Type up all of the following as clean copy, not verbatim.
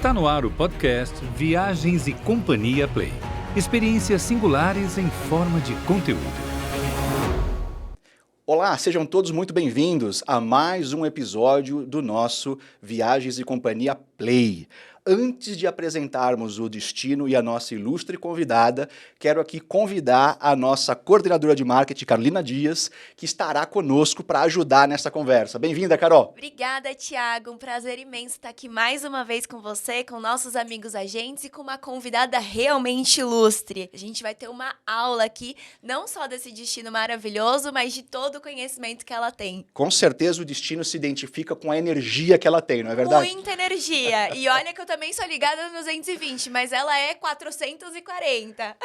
Está no ar o podcast Viagens e Companhia Play. Experiências singulares em forma de conteúdo. Olá, sejam todos muito bem-vindos a mais um episódio do nosso Viagens e Companhia Play. Antes de apresentarmos o destino e a nossa ilustre convidada, quero aqui convidar a nossa coordenadora de marketing, Carolina Dias, que estará conosco para ajudar nessa conversa. Bem-vinda, Carol! Obrigada, Thiago. Um prazer imenso estar aqui mais uma vez com você, com nossos amigos agentes e com uma convidada realmente ilustre. A gente vai ter uma aula aqui, não só desse destino maravilhoso, mas de todo o conhecimento que ela tem. Com certeza o destino se identifica com a energia que ela tem, não é verdade? Muita energia. E olha que eu também sou ligada no 220, mas ela é 440.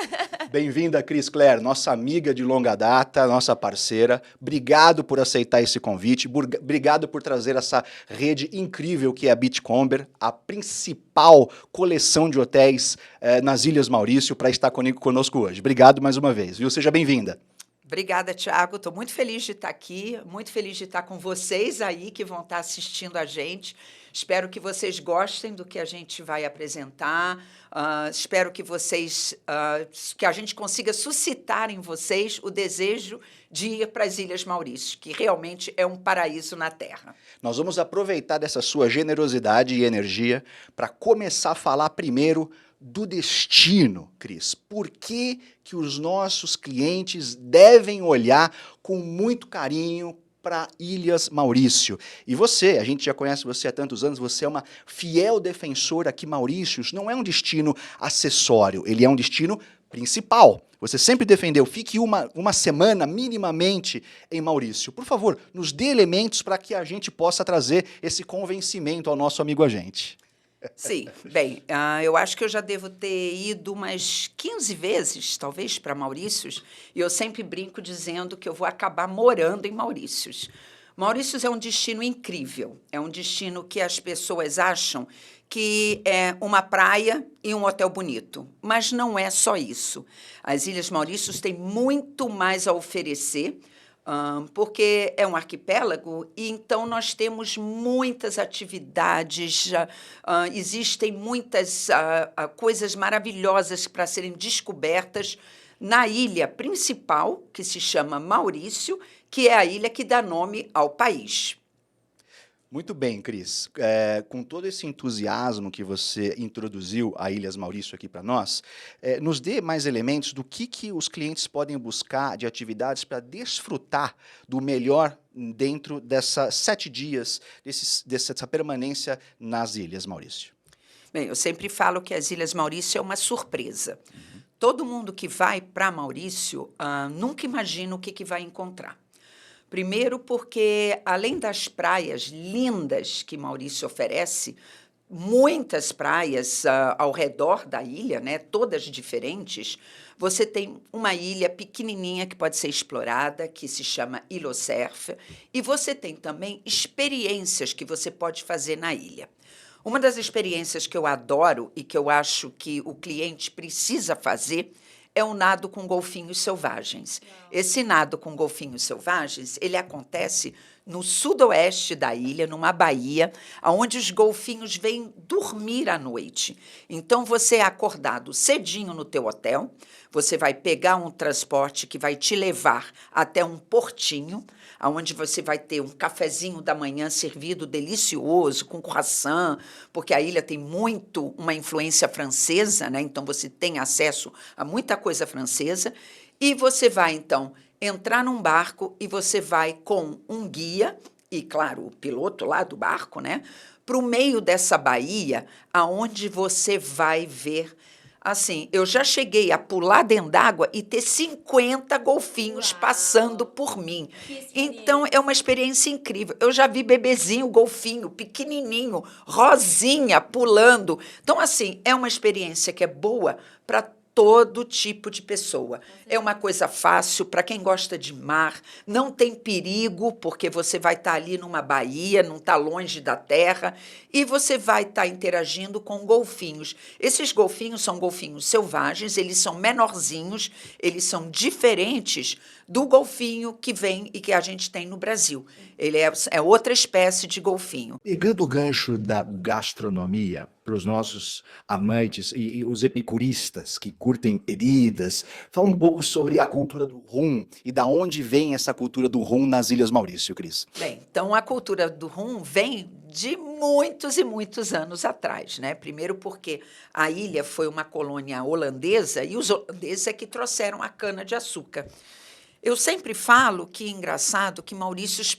Bem-vinda, Cris Clare, nossa amiga de longa data, nossa parceira. Obrigado por aceitar esse convite, obrigado por trazer essa rede incrível que é a Beachcomber, a principal coleção de hotéis nas Ilhas Maurício, para estar conosco hoje. Obrigado mais uma vez, viu? Seja bem-vinda. Obrigada, Thiago. Estou muito feliz de estar aqui, muito feliz de estar com vocês aí que vão estar assistindo a gente. Espero que vocês gostem do que a gente vai apresentar. Espero que que a gente consiga suscitar em vocês o desejo de ir para as Ilhas Maurício, que realmente é um paraíso na Terra. Nós vamos aproveitar dessa sua generosidade e energia para começar a falar primeiro do destino, Cris. Por que os nossos clientes devem olhar com muito carinho para Ilhas Maurício? E você, a gente já conhece você há tantos anos, você é uma fiel defensora que Maurícios não é um destino acessório, ele é um destino principal. Você sempre defendeu, fique uma semana minimamente em Maurício. Por favor, nos dê elementos para que a gente possa trazer esse convencimento ao nosso amigo agente. Sim, bem, eu acho que eu já devo ter ido umas 15 vezes, talvez, para Maurícios, e eu sempre brinco dizendo que eu vou acabar morando em Maurícios. Maurícios é um destino incrível, é um destino que as pessoas acham que é uma praia e um hotel bonito, mas não é só isso. As Ilhas Maurícios têm muito mais a oferecer, porque é um arquipélago e então nós temos muitas atividades, existem muitas coisas maravilhosas para serem descobertas na ilha principal, que se chama Maurício, que é a ilha que dá nome ao país. Muito bem, Cris. Com todo esse entusiasmo que você introduziu a Ilhas Maurício aqui para nós, nos dê mais elementos do que os clientes podem buscar de atividades para desfrutar do melhor dentro dessas 7 dias, dessa permanência nas Ilhas Maurício. Bem, eu sempre falo que as Ilhas Maurício é uma surpresa. Todo mundo que vai para Maurício nunca imagina o que vai encontrar. Primeiro porque, além das praias lindas que Maurício oferece, muitas praias ao redor da ilha, né, todas diferentes, você tem uma ilha pequenininha que pode ser explorada, que se chama Ilhocerf, e você tem também experiências que você pode fazer na ilha. Uma das experiências que eu adoro e que eu acho que o cliente precisa fazer é o nado com golfinhos selvagens. Esse nado com golfinhos selvagens, ele acontece no sudoeste da ilha, numa baía, onde os golfinhos vêm dormir à noite. Então, você é acordado cedinho no teu hotel, você vai pegar um transporte que vai te levar até um portinho, onde você vai ter um cafezinho da manhã servido delicioso, com croissant, porque a ilha tem muito uma influência francesa, né? Então você tem acesso a muita coisa francesa, e você vai, então, entrar num barco e você vai com um guia, e, claro, o piloto lá do barco, né? Para o meio dessa baía, aonde você vai ver. Assim, eu já cheguei a pular dentro d'água e ter 50 golfinhos passando por mim. Então, é uma experiência incrível. Eu já vi bebezinho, golfinho, pequenininho, rosinha, pulando. Então, assim, é uma experiência que é boa para todo tipo de pessoa. É uma coisa fácil para quem gosta de mar, não tem perigo, porque você vai estar ali numa baía, não está longe da terra, e você vai estar interagindo com golfinhos. Esses golfinhos são golfinhos selvagens, eles são menorzinhos, eles são diferentes do golfinho que vem e que a gente tem no Brasil. Ele é outra espécie de golfinho. Pegando o gancho da gastronomia para os nossos amantes e os epicuristas que curtem bebidas, fala um pouco sobre a cultura do rum e da onde vem essa cultura do rum nas Ilhas Maurício, Cris. Bem, então a cultura do rum vem de muitos e muitos anos atrás, né? Primeiro porque a ilha foi uma colônia holandesa e os holandeses é que trouxeram a cana-de-açúcar. Eu sempre falo que é engraçado que Maurícios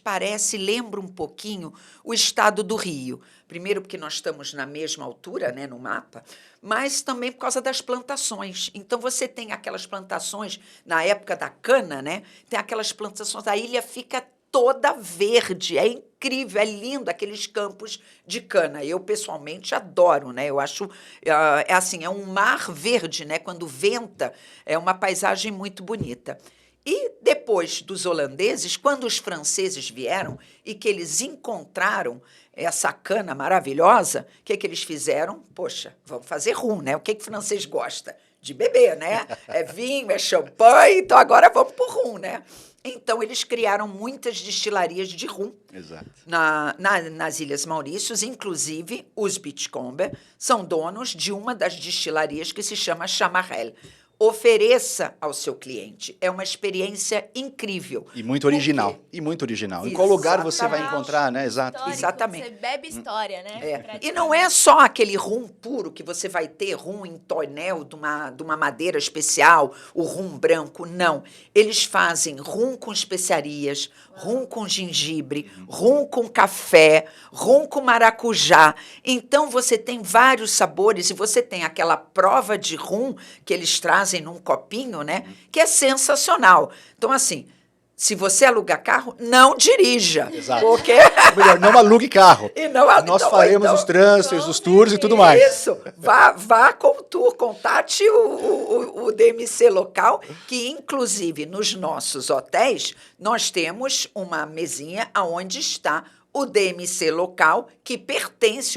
lembra um pouquinho o estado do Rio. Primeiro porque nós estamos na mesma altura, né, no mapa, mas também por causa das plantações. Então, você tem aquelas plantações, na época da cana, né, tem aquelas plantações, a ilha fica toda verde, é incrível, é lindo aqueles campos de cana. Eu, pessoalmente, adoro, né? Eu acho, é assim, é um mar verde, né? Quando venta, é uma paisagem muito bonita. E depois dos holandeses, quando os franceses vieram e que eles encontraram essa cana maravilhosa, o que eles fizeram? Poxa, vamos fazer rum, né? O que o francês gosta? De beber, né? É vinho, é champanhe, então agora vamos para o rum, né? Então, eles criaram muitas destilarias de rum. Exato. Nas Ilhas Maurícios, inclusive os Beachcomber são donos de uma das destilarias que se chama Chamarel. Ofereça ao seu cliente. É uma experiência incrível. E muito original. E muito original. Em qual lugar você vai encontrar, né? Exato. Histórico, Exatamente. Você bebe história, né? E não é só aquele rum puro que você vai ter, rum em tonel de uma madeira especial, o rum branco, não. Eles fazem rum com especiarias, rum com gengibre, rum com café, rum com maracujá. Então, você tem vários sabores e você tem aquela prova de rum que eles trazem num copinho, né? Que é sensacional. Então, assim, se você aluga carro, não dirija. Exato. Porque... Ou melhor, não alugue carro. E não, Nós então, faremos então, os transfers, os tours e tudo mais. Isso, vá com o tour, contate o DMC local, que inclusive nos nossos hotéis nós temos uma mesinha onde está o DMC local, que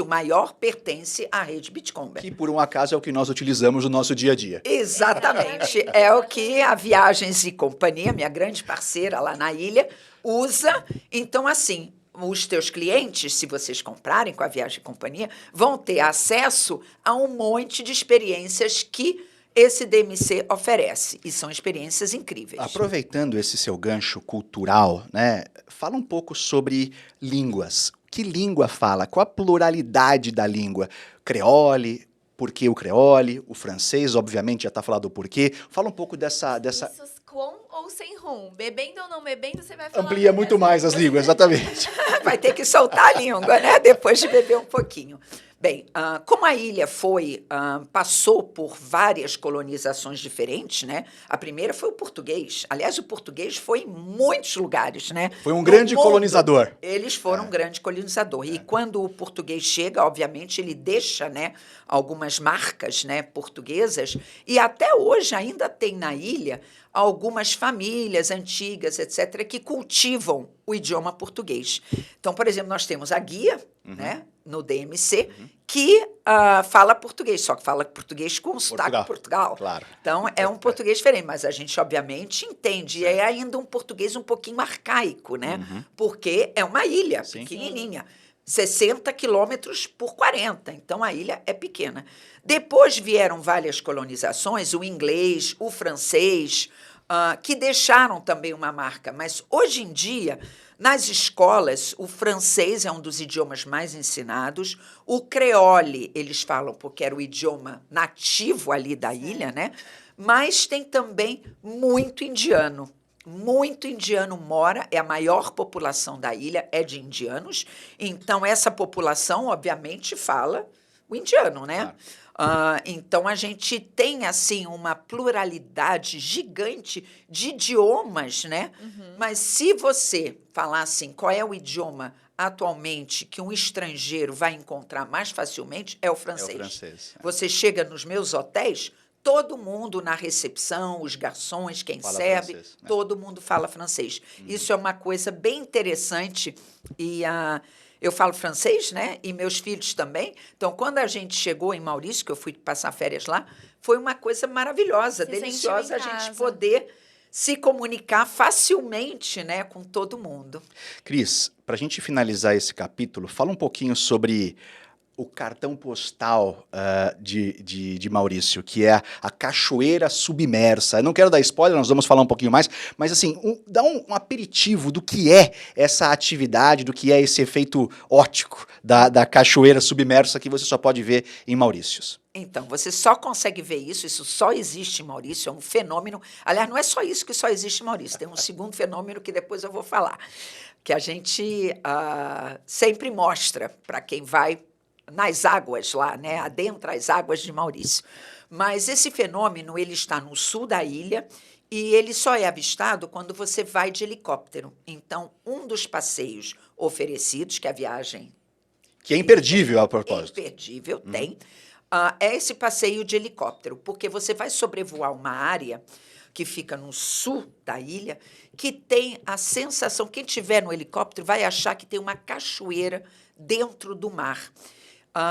o maior pertence à rede Beachcomber. Que por um acaso é o que nós utilizamos no nosso dia a dia. Exatamente, é o que a Viagens e Companhia, minha grande parceira lá na ilha, usa. Então, assim, os teus clientes, se vocês comprarem com a Viagem e Companhia, vão ter acesso a um monte de experiências que esse DMC oferece, e são experiências incríveis. Aproveitando esse seu gancho cultural, né, fala um pouco sobre línguas. Que língua fala? Qual a pluralidade da língua? Creole, por que o creole? O francês, obviamente, já está falando o porquê. Fala um pouco dessa... Isso com ou sem rum. Bebendo ou não bebendo, você vai falar... Amplia muito mais as línguas, exatamente. Vai ter que soltar a língua, né? Depois de beber um pouquinho. Bem, como a ilha passou por várias colonizações diferentes, né? A primeira foi o português. Aliás, o português foi em muitos lugares, né? Foi um grande colonizador. Eles foram um grande colonizador. E quando o português chega, obviamente, ele deixa, né, algumas marcas, né, portuguesas. E até hoje ainda tem na ilha algumas famílias antigas, etc., que cultivam o idioma português. Então, por exemplo, nós temos a guia, né, no DMC, que fala português, só que fala português com sotaque de Portugal. Claro. Então, é um português diferente, mas a gente, obviamente, entende. E é ainda um português um pouquinho arcaico, né? Porque é uma ilha pequenininha. 60 quilômetros por 40, então a ilha é pequena. Depois vieram várias colonizações, o inglês, o francês, que deixaram também uma marca. Mas, hoje em dia, nas escolas, o francês é um dos idiomas mais ensinados, o creole, eles falam porque era o idioma nativo ali da ilha, né? Mas tem também muito indiano. Muito indiano mora, é a maior população da ilha, é de indianos. Então, essa população, obviamente, fala o indiano, né? Então, a gente tem, assim, uma pluralidade gigante de idiomas, né? Mas se você falar assim, qual é o idioma atualmente que um estrangeiro vai encontrar mais facilmente, é o francês. É o francês. Você chega nos meus hotéis, todo mundo na recepção, os garçons, quem Fala serve, francês, né? todo mundo fala francês. Isso é uma coisa bem interessante. E eu falo francês, né? E meus filhos também. Então, quando a gente chegou em Maurício, que eu fui passar férias lá, foi uma coisa maravilhosa, Se deliciosa a sentiu em gente casa. poder se comunicar facilmente, né, com todo mundo. Cris, para a gente finalizar esse capítulo, fala um pouquinho sobre o cartão postal de Maurício, que é a Cachoeira Submersa. Eu não quero dar spoiler, nós vamos falar um pouquinho mais, mas assim, dá um aperitivo do que é essa atividade, do que é esse efeito óptico da Cachoeira Submersa que você só pode ver em Maurícios. Então, você só consegue ver isso só existe em Maurício, é um fenômeno. Aliás, não é só isso que só existe em Maurício, tem um segundo fenômeno que depois eu vou falar, que a gente sempre mostra para quem vai nas águas lá, né, adentra as águas de Maurício. Mas esse fenômeno, ele está no sul da ilha e ele só é avistado quando você vai de helicóptero. Então, um dos passeios oferecidos, que é a viagem... Que é imperdível, a propósito. Imperdível, tem. É esse passeio de helicóptero, porque você vai sobrevoar uma área que fica no sul da ilha, que tem a sensação, quem estiver no helicóptero vai achar que tem uma cachoeira dentro do mar.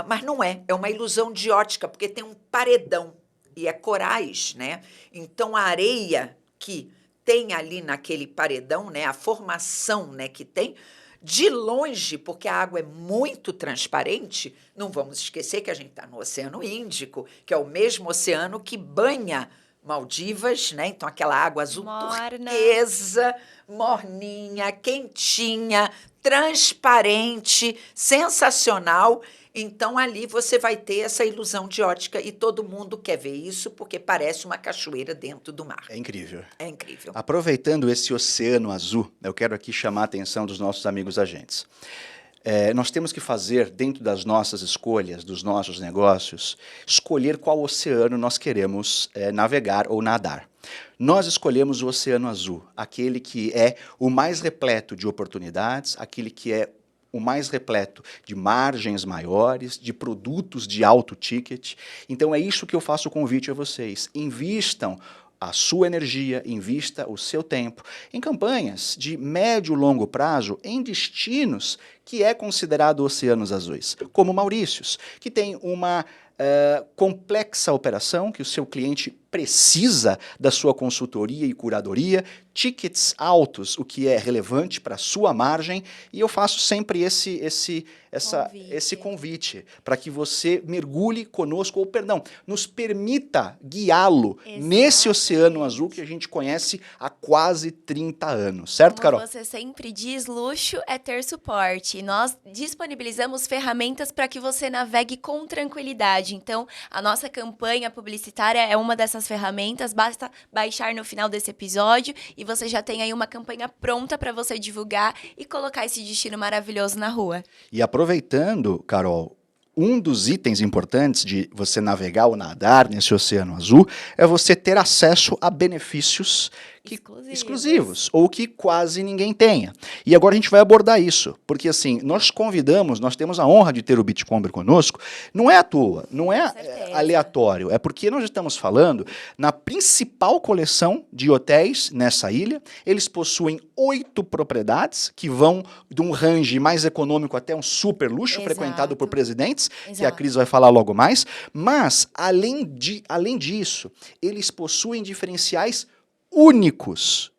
Mas não é uma ilusão de ótica, porque tem um paredão, e é corais, né? Então, a areia que tem ali naquele paredão, né, a formação, né, que tem, de longe, porque a água é muito transparente, não vamos esquecer que a gente está no Oceano Índico, que é o mesmo oceano que banha Maldivas, né? Então, aquela água azul turquesa, morninha, quentinha, transparente, sensacional. Então, ali você vai ter essa ilusão de ótica e todo mundo quer ver isso porque parece uma cachoeira dentro do mar. É incrível. É incrível. Aproveitando esse oceano azul, eu quero aqui chamar a atenção dos nossos amigos agentes. Nós temos que fazer, dentro das nossas escolhas, dos nossos negócios, escolher qual oceano nós queremos navegar ou nadar. Nós escolhemos o Oceano Azul, aquele que é o mais repleto de oportunidades, aquele que é o mais repleto de margens maiores, de produtos de alto ticket. Então é isso que eu faço o convite a vocês. Invistam a sua energia, invista o seu tempo em campanhas de médio e longo prazo em destinos que é considerado oceanos azuis, como Maurícios, que tem uma complexa operação que o seu cliente precisa da sua consultoria e curadoria, tickets altos, o que é relevante para a sua margem, e eu faço sempre esse convite para que você mergulhe conosco, ou perdão, nos permita guiá-lo nesse oceano azul que a gente conhece há quase 30 anos, certo, Carol? Como você sempre diz, luxo é ter suporte. Nós disponibilizamos ferramentas para que você navegue com tranquilidade. Então, a nossa campanha publicitária é uma dessas ferramentas, basta baixar no final desse episódio e você já tem aí uma campanha pronta para você divulgar e colocar esse destino maravilhoso na rua. E aproveitando, Carol, um dos itens importantes de você navegar ou nadar nesse oceano azul é você ter acesso a benefícios exclusivos, ou que quase ninguém tenha. E agora a gente vai abordar isso, porque assim, nós temos a honra de ter o Beachcomber conosco, não é à toa, não é aleatório, é porque nós estamos falando na principal coleção de hotéis nessa ilha. Eles possuem 8 propriedades, que vão de um range mais econômico até um super luxo, frequentado por presidentes, que a Cris vai falar logo mais, mas, além disso, eles possuem diferenciais únicos,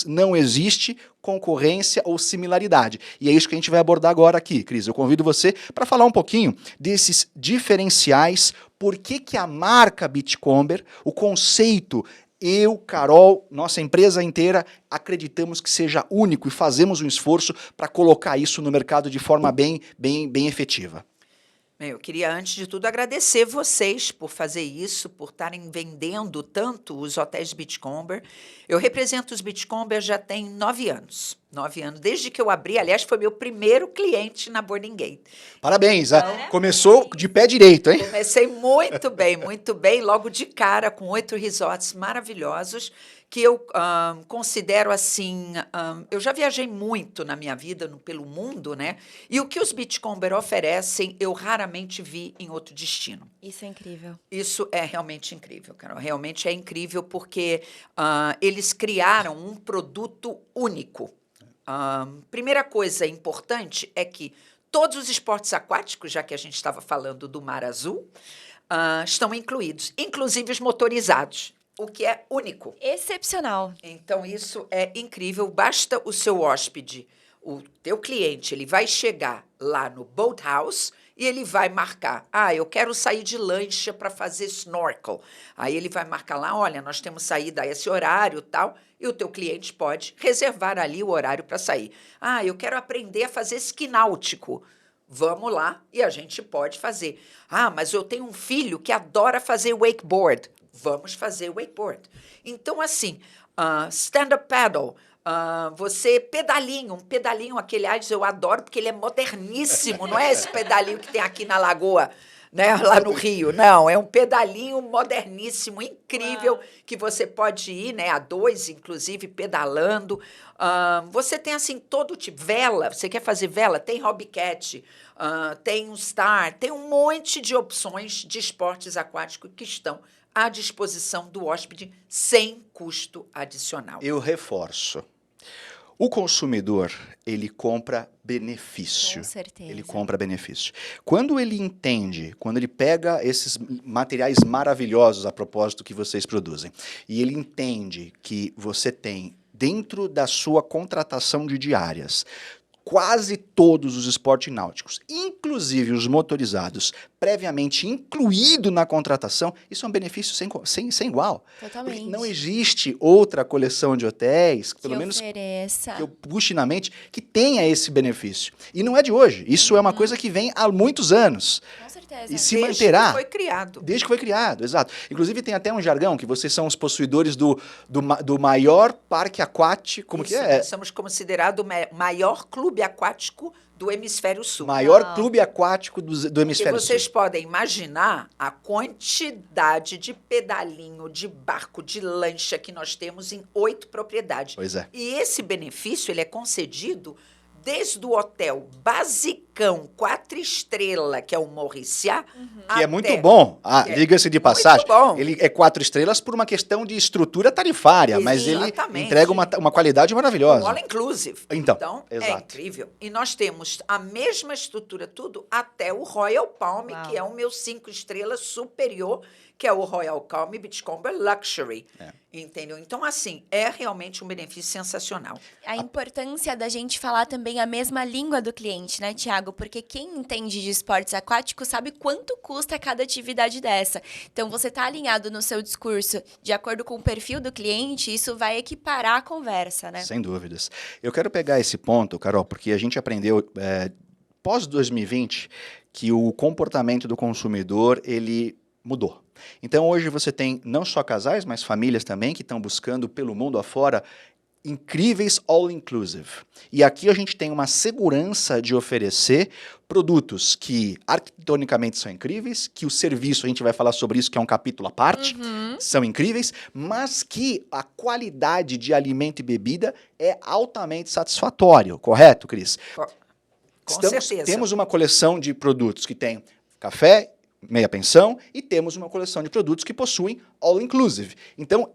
não existe concorrência ou similaridade. E é isso que a gente vai abordar agora aqui, Cris. Eu convido você para falar um pouquinho desses diferenciais, por que a marca Beachcomber, o conceito, eu, Carol, nossa empresa inteira, acreditamos que seja único e fazemos um esforço para colocar isso no mercado de forma bem efetiva. Eu queria, antes de tudo, agradecer vocês por fazer isso, por estarem vendendo tanto os hotéis Beachcomber. Eu represento os Beachcomber já tem 9 anos. 9 anos, desde que eu abri. Aliás, foi meu primeiro cliente na Boarding Gate. Parabéns, começou de pé direito, hein? Comecei muito bem, logo de cara, com 8 resorts maravilhosos, que eu considero assim, eu já viajei muito na minha vida pelo mundo, né? E o que os Beachcomber oferecem, eu raramente vi em outro destino. Isso é incrível. Isso é realmente incrível, Carol. Realmente é incrível porque eles criaram um produto único. Primeira coisa importante é que todos os esportes aquáticos, já que a gente estava falando do Mar Azul, estão incluídos, inclusive os motorizados. o que é único. Excepcional. Então, isso é incrível. Basta o seu hóspede, o teu cliente, ele vai chegar lá no Boathouse e ele vai marcar. Eu quero sair de lancha para fazer snorkel. Aí ele vai marcar lá, olha, nós temos saída a esse horário, tal, e o teu cliente pode reservar ali o horário para sair. Eu quero aprender a fazer esqui náutico. Vamos lá e a gente pode fazer. Mas eu tenho um filho que adora fazer wakeboard. Vamos fazer wakeboard. Então, assim, stand-up paddle, você um pedalinho, aquele, eu adoro, porque ele é moderníssimo, não é esse pedalinho que tem aqui na Lagoa, né, lá no Rio, não, é um pedalinho moderníssimo, incrível, que você pode ir, né, a 2, inclusive, pedalando. Você tem, assim, todo tipo, vela, você quer fazer vela? Tem hobbycat, tem um star, tem um monte de opções de esportes aquáticos que estão à disposição do hóspede sem custo adicional. Eu reforço. O consumidor, ele compra benefício. Com certeza. Ele compra benefício. Quando ele entende, quando ele pega esses materiais maravilhosos a propósito que vocês produzem, e ele entende que você tem, dentro da sua contratação de diárias, quase todos os esportes náuticos, inclusive os motorizados, previamente incluído na contratação, isso é um benefício sem igual. Totalmente. Porque não existe outra coleção de hotéis, pelo menos ofereça. que eu puxe na mente, que tenha esse benefício. E não é de hoje, isso é uma coisa que vem há muitos anos. Com certeza. E se Desde manterá. que foi criado. Desde que foi criado, exato. Inclusive tem até um jargão que vocês são os possuidores do maior parque aquático, como que Isso, é? Nós somos considerados o maior clube aquático do Hemisfério Sul. Maior clube aquático do Hemisfério E vocês Sul. podem imaginar a quantidade de pedalinho, de barco, de lancha que nós temos em 8 propriedades. Pois é. E esse benefício ele é concedido desde o hotel basicão, 4 estrelas, que é o Mauriciá, Que é muito bom. Diga-se de passagem. bom. Ele é 4 estrelas por uma questão de estrutura tarifária, mas ele Exatamente. entrega uma qualidade maravilhosa. All inclusive. Então, é exato. incrível. E nós temos a mesma estrutura, tudo, até o Royal Palm, Uau. que é o meu 5 estrelas superior, que é o Royal Palm Beachcomber Luxury. Entendeu? Então, assim, é realmente um benefício sensacional. A importância da gente falar também a mesma língua do cliente, né, Tiago? Porque quem entende de esportes aquáticos sabe quanto custa cada atividade dessa. Então, você tá alinhado no seu discurso de acordo com o perfil do cliente, isso vai equiparar a conversa, né? Sem dúvidas. Eu quero pegar esse ponto, Carol, porque a gente aprendeu pós-2020 que o comportamento do consumidor, ele mudou. Então, hoje você tem não só casais, mas famílias também que estão buscando pelo mundo afora incríveis all-inclusive. E aqui a gente tem uma segurança de oferecer produtos que arquitetonicamente são incríveis, que o serviço, a gente vai falar sobre isso, que é um capítulo à parte, são incríveis, mas que a qualidade de alimento e bebida é altamente satisfatório, correto, Cris? Com certeza. Temos uma coleção de produtos que tem café, meia pensão, e temos uma coleção de produtos que possuem all inclusive. Então,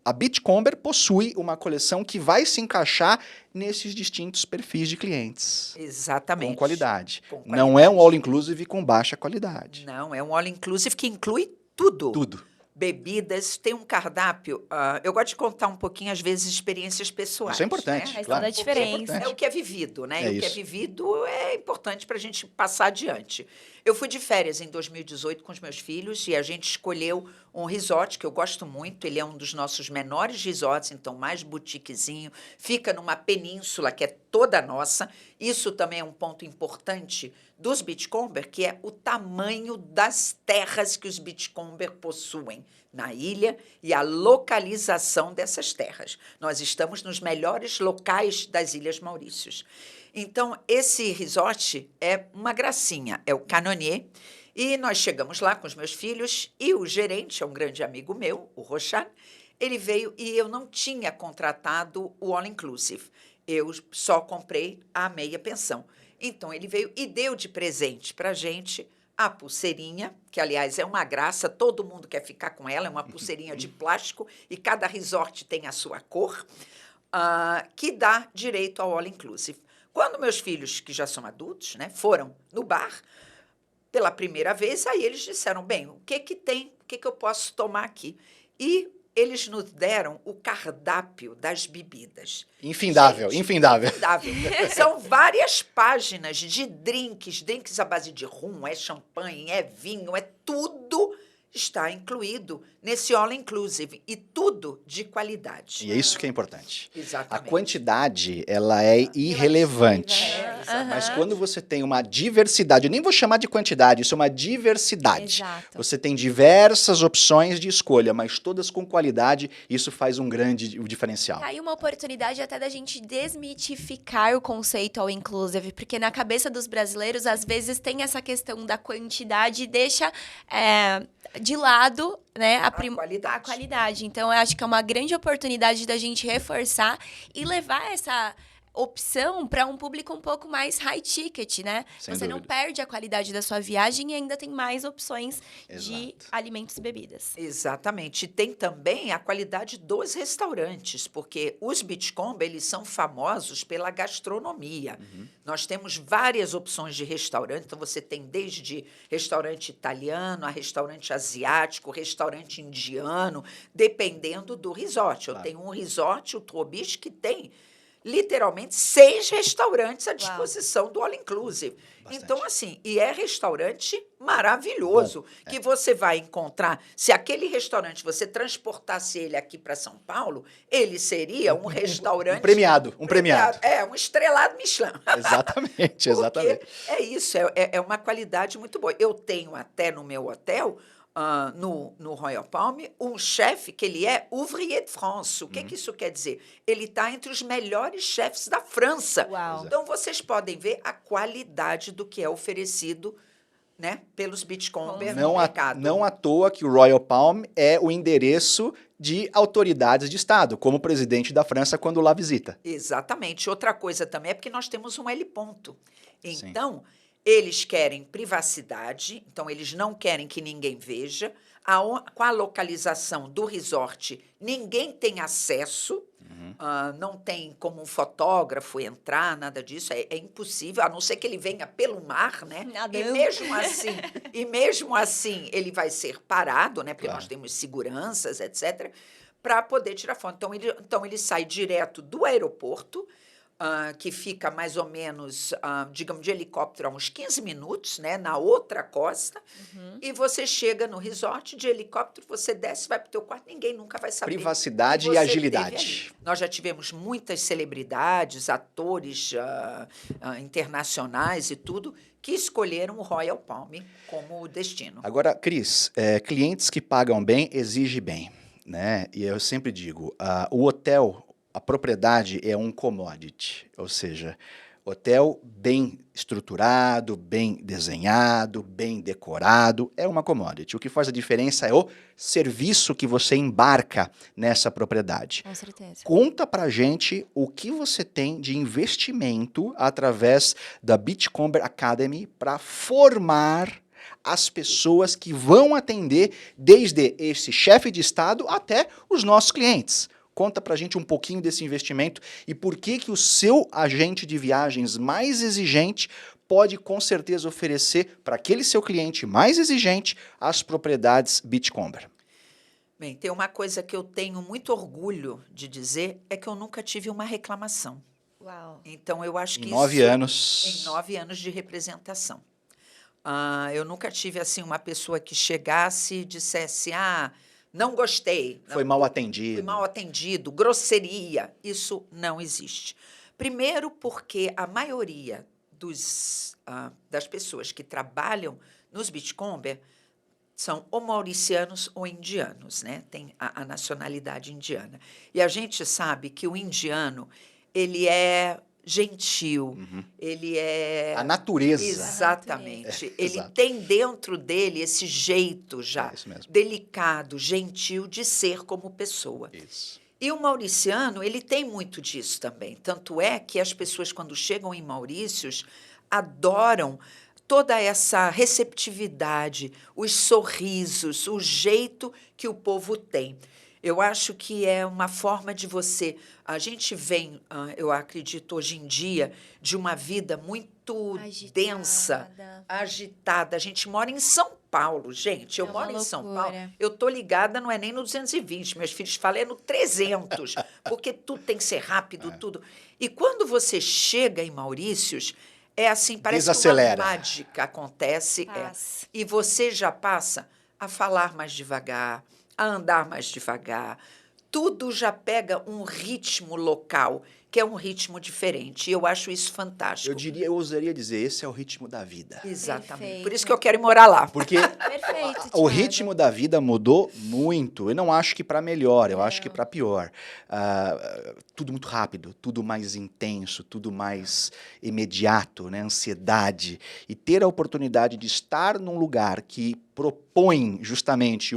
a Beachcomber possui uma coleção que vai se encaixar nesses distintos perfis de clientes. Exatamente. Com qualidade. Com Não é um all inclusive com baixa qualidade. Não, é um all inclusive que inclui tudo. Tudo. Bebidas, tem um cardápio. Eu gosto de contar um pouquinho, às vezes, experiências pessoais. Isso é importante, né? Faz claro. toda a diferença. É o que é vivido, né? É E o que é isso. vivido é importante para a gente passar adiante. Eu fui de férias em 2018 com os meus filhos e a gente escolheu um resort que eu gosto muito. Ele é um dos nossos menores resorts, então mais boutiquezinho. Fica numa península que é toda nossa. Isso também é um ponto importante dos Beachcomber, que é o tamanho das terras que os Beachcomber possuem na ilha e a localização dessas terras. Nós estamos nos melhores locais das Ilhas Maurícios. Então, esse resort é uma gracinha, é o Canonier, e nós chegamos lá com os meus filhos e o gerente, é um grande amigo meu, o Rochan, ele veio e eu não tinha contratado o All Inclusive, eu só comprei a meia pensão. Então, ele veio e deu de presente para a gente a pulseirinha, que, aliás, é uma graça, todo mundo quer ficar com ela, é uma pulseirinha de plástico e cada resort tem a sua cor, que dá direito ao All Inclusive. Quando meus filhos, que já são adultos, né, foram no bar pela primeira vez, aí eles disseram, bem, o que tem, o que eu posso tomar aqui? E eles nos deram o cardápio das bebidas. Infindável, Gente, infindável. infindável. São várias páginas de drinks à base de rum, é champanhe, é vinho, é tudo está incluído nesse all inclusive e tudo de qualidade. E é isso que é importante. A Exatamente. quantidade, ela é irrelevante. exatamente. Mas quando você tem uma diversidade, eu nem vou chamar de quantidade, isso é uma diversidade. Exato. Você tem diversas opções de escolha, mas todas com qualidade, isso faz um grande diferencial. Tá aí uma oportunidade até da gente desmitificar o conceito all inclusive, porque na cabeça dos brasileiros, às vezes, tem essa questão da quantidade e deixa de lado, né, a qualidade. Então, eu acho que é uma grande oportunidade da gente reforçar e levar essa opção para um público um pouco mais high ticket, né? Sem Você não dúvida. perde a qualidade da sua viagem e ainda tem mais opções de Exato. alimentos e bebidas. Exatamente. E tem também a qualidade dos restaurantes, porque os Beachcomber, eles são famosos pela gastronomia. Nós temos várias opções de restaurante, então você tem desde restaurante italiano, a restaurante asiático, restaurante indiano, dependendo do resort. Eu tenho um resort, o Trobiche, que tem literalmente 6 restaurantes à disposição do All Inclusive. Bastante. Então, assim, e é restaurante maravilhoso, que você vai encontrar. Se aquele restaurante, você transportasse ele aqui para São Paulo, ele seria um restaurante... Um premiado. Um estrelado Michelin. Exatamente, exatamente. Porque é isso, é uma qualidade muito boa. Eu tenho até no meu hotel, no Royal Palm, um chefe que ele é ouvrier de France. O que isso quer dizer? Ele está entre os melhores chefes da França. Uau. Então, vocês podem ver a qualidade do que é oferecido, né, pelos Beachcomber no mercado. Não à toa que o Royal Palm é o endereço de autoridades de Estado, como o presidente da França quando lá visita. Exatamente. Outra coisa também é porque nós temos um L ponto. Sim. Então, eles querem privacidade, então eles não querem que ninguém veja. Com a localização do resort, ninguém tem acesso, não tem como um fotógrafo entrar, nada disso, é impossível, a não ser que ele venha pelo mar, né? Nadando. E mesmo assim ele vai ser parado, né? Porque Claro. nós temos seguranças, etc., para poder tirar foto. Então ele sai direto do aeroporto, que fica mais ou menos, digamos, de helicóptero a uns 15 minutos, né, na outra costa, e você chega no resort, de helicóptero, você desce, vai para o teu quarto, ninguém nunca vai saber. Privacidade que e você agilidade. esteve ali. Nós já tivemos muitas celebridades, atores internacionais e tudo, que escolheram o Royal Palm como destino. Agora, Cris, clientes que pagam bem exigem bem, né? E eu sempre digo, o hotel, a propriedade é um commodity, ou seja, hotel bem estruturado, bem desenhado, bem decorado, é uma commodity. O que faz a diferença é o serviço que você embarca nessa propriedade. Com certeza. Conta pra gente o que você tem de investimento através da Beachcomber Academy para formar as pessoas que vão atender desde esse chefe de estado até os nossos clientes. Conta pra gente um pouquinho desse investimento e por que o seu agente de viagens mais exigente pode com certeza oferecer para aquele seu cliente mais exigente as propriedades Beachcomber. Bem, tem uma coisa que eu tenho muito orgulho de dizer, é que eu nunca tive uma reclamação. Uau. Então, eu acho que Em 9 isso... anos. Em 9 anos de representação. Eu nunca tive, assim, uma pessoa que chegasse e dissesse, não gostei. Foi mal atendido. Fui mal atendido, grosseria. Isso não existe. Primeiro porque a maioria das pessoas que trabalham nos Beachcomber são ou mauricianos ou indianos, né? Tem a nacionalidade indiana. E a gente sabe que o indiano, ele é gentil, ele é... A natureza. Exatamente. Ele exato. tem dentro dele esse jeito já É isso mesmo. delicado, gentil de ser como pessoa. Isso. E o mauriciano, ele tem muito disso também. Tanto é que as pessoas, quando chegam em Maurícios, adoram toda essa receptividade, os sorrisos, o jeito que o povo tem. Eu acho que é uma forma de você... A gente vem, eu acredito, hoje em dia, de uma vida muito densa, agitada. A gente mora em São Paulo, gente. Eu É moro uma em São Paulo. loucura. Eu tô ligada, não é nem no 220. Meus filhos falam, é no 300, porque tudo tem que ser rápido, tudo. E quando você chega em Maurícios, é assim, parece Desacelera. que uma mágica acontece. Passa. E você já passa a falar mais devagar, a andar mais devagar. Tudo já pega um ritmo local, que é um ritmo diferente. E eu acho isso fantástico. Eu ousaria dizer, esse é o ritmo da vida. Exatamente. Por Perfeito. isso que eu quero ir morar lá. Porque Perfeito, o Thiago. ritmo da vida mudou muito. Eu não acho que para melhor, eu acho que para pior. Tudo muito rápido, tudo mais intenso, tudo mais imediato, né? Ansiedade. E ter a oportunidade de estar num lugar que propõe justamente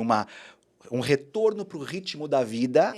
um retorno para o ritmo da vida,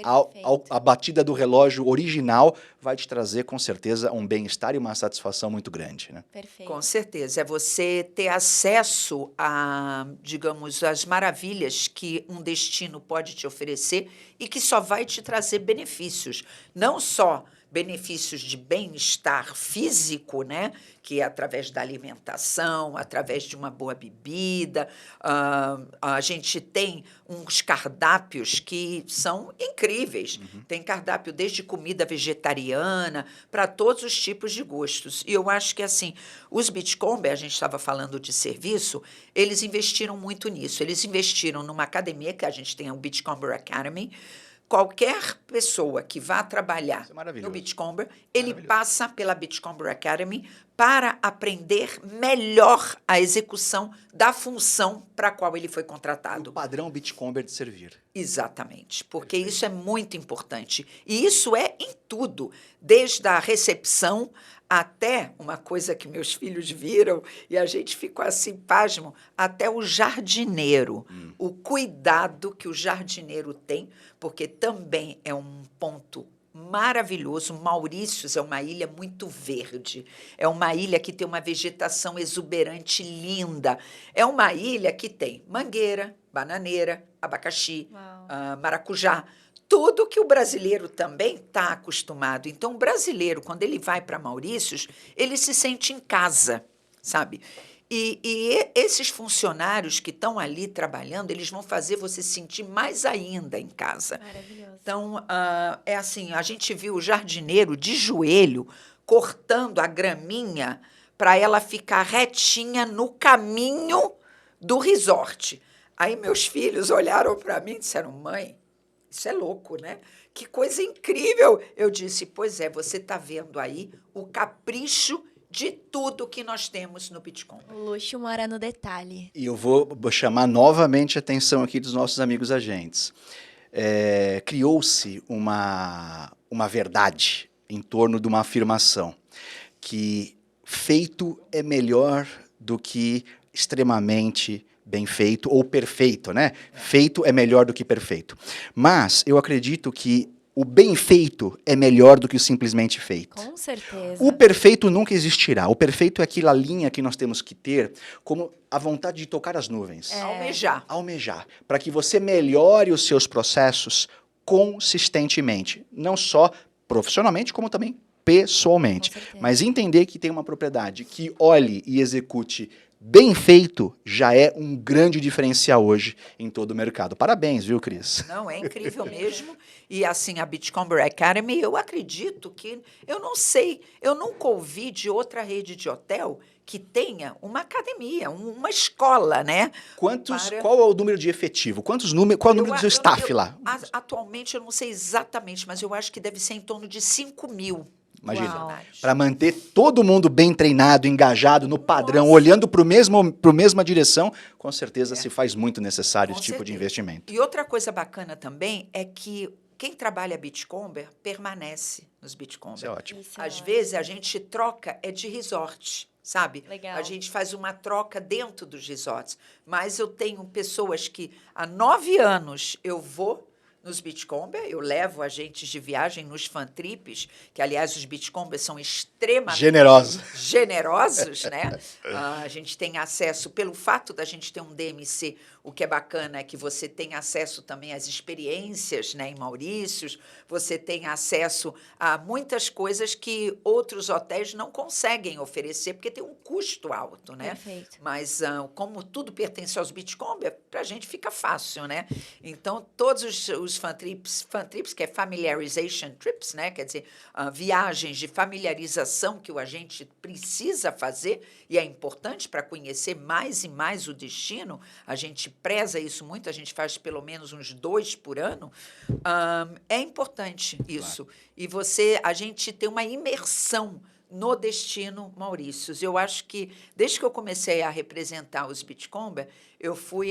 a batida do relógio original, vai te trazer, com certeza, um bem-estar e uma satisfação muito grande. Né? Perfeito. Com certeza. É você ter acesso a, digamos, as maravilhas que um destino pode te oferecer e que só vai te trazer benefícios. Não só benefícios de bem-estar físico, né? Que é através da alimentação, através de uma boa bebida. A gente tem uns cardápios que são incríveis. Tem cardápio desde comida vegetariana para todos os tipos de gostos. E eu acho que, assim, os Beachcomber, a gente estava falando de serviço, eles investiram muito nisso. Eles investiram numa academia, que a gente tem a Beachcomber Academy. Qualquer pessoa que vá trabalhar Isso é maravilhoso. no Beachcomber, ele passa pela Beachcomber Academy para aprender melhor a execução da função para a qual ele foi O contratado. padrão Beachcomber de servir. Exatamente, porque isso é muito importante. E isso é em tudo, desde a recepção até uma coisa que meus filhos viram e a gente ficou assim, pasmo, até o jardineiro. O cuidado que o jardineiro tem, porque também é um ponto maravilhoso. Maurícios é uma ilha muito verde, é uma ilha que tem uma vegetação exuberante linda, é uma ilha que tem mangueira, bananeira, abacaxi, Uau. maracujá, tudo que o brasileiro também está acostumado. Então, o brasileiro, quando ele vai para Maurícios, ele se sente em casa, sabe? E esses funcionários que estão ali trabalhando, eles vão fazer você se sentir mais ainda em casa. Maravilhoso. Então, é assim, a gente viu o jardineiro de joelho cortando a graminha para ela ficar retinha no caminho do resort. Aí meus filhos olharam para mim e disseram, mãe, isso é louco, né? Que coisa incrível! Eu disse, pois é, você está vendo aí o capricho de tudo que nós temos no Beachcomber. O luxo mora no detalhe. E eu vou chamar novamente a atenção aqui dos nossos amigos agentes. Criou-se uma verdade em torno de uma afirmação que feito é melhor do que extremamente bem feito ou perfeito, né? Feito é melhor do que perfeito. Mas eu acredito que o bem feito é melhor do que o simplesmente feito. Com certeza. O perfeito nunca existirá. O perfeito é aquela linha que nós temos que ter como a vontade de tocar as nuvens. Almejar. Almejar. Para que você melhore os seus processos consistentemente. Não só profissionalmente, como também pessoalmente. Com certeza. Mas entender que tem uma propriedade que olhe e execute bem feito já é um grande diferencial hoje em todo o mercado. Parabéns, viu, Cris? Não, é incrível mesmo. E assim, a Beachcomber Academy, eu acredito que, eu não sei, eu nunca ouvi de outra rede de hotel que tenha uma academia, uma escola, né? Qual é o número de efetivo? Qual é o número do seu staff lá? Atualmente, eu não sei exatamente, mas eu acho que deve ser em torno de 5.000. Imagina, funcionários. para manter todo mundo bem treinado, engajado, no padrão, Nossa. olhando para a mesma direção, com certeza se faz muito necessário Com esse tipo de certeza. investimento. E outra coisa bacana também é que quem trabalha Beachcomber permanece nos Beachcomber. Isso é ótimo. Isso é Às ótimo. vezes a gente troca de resort, sabe? Legal. A gente faz uma troca dentro dos resorts. Mas eu tenho pessoas que há 9 anos eu vou nos Beachcomber, eu levo agentes de viagem nos fan trips, que, aliás, os Beachcomber são extremamente generosos, né? A gente tem acesso, pelo fato da gente ter um DMC, o que é bacana é que você tem acesso também às experiências, né, em Maurícios, você tem acesso a muitas coisas que outros hotéis não conseguem oferecer, porque tem um custo alto, né? Perfeito. Mas, como tudo pertence aos Beachcomber, para a gente fica fácil, né? Então, todos os fan trips, que é familiarization trips, né? Quer dizer, viagens de familiarização que o agente precisa fazer, e é importante para conhecer mais e mais o destino, a gente preza isso muito, a gente faz pelo menos uns 2 por ano, é importante isso. Claro. E a gente tem uma imersão no destino Maurícios. Eu acho que, desde que eu comecei a representar os Beachcomber, eu fui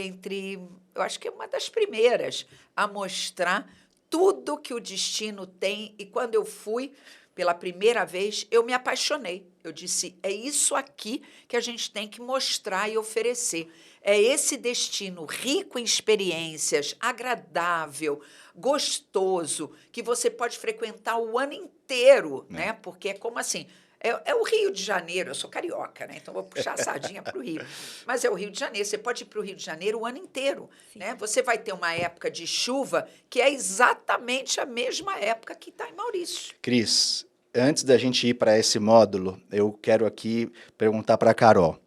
eu acho que é uma das primeiras a mostrar tudo que o destino tem, e quando eu fui pela primeira vez, eu me apaixonei. Eu disse, é isso aqui que a gente tem que mostrar e oferecer. É esse destino rico em experiências, agradável, gostoso, que você pode frequentar o ano inteiro, né? Porque é como assim, é o Rio de Janeiro, eu sou carioca, né? Então vou puxar a sardinha para o Rio. Mas é o Rio de Janeiro, você pode ir para o Rio de Janeiro o ano inteiro, né? Você vai ter uma época de chuva que é exatamente a mesma época que está em Maurício. Cris, antes da gente ir para esse módulo, eu quero aqui perguntar para a Carol.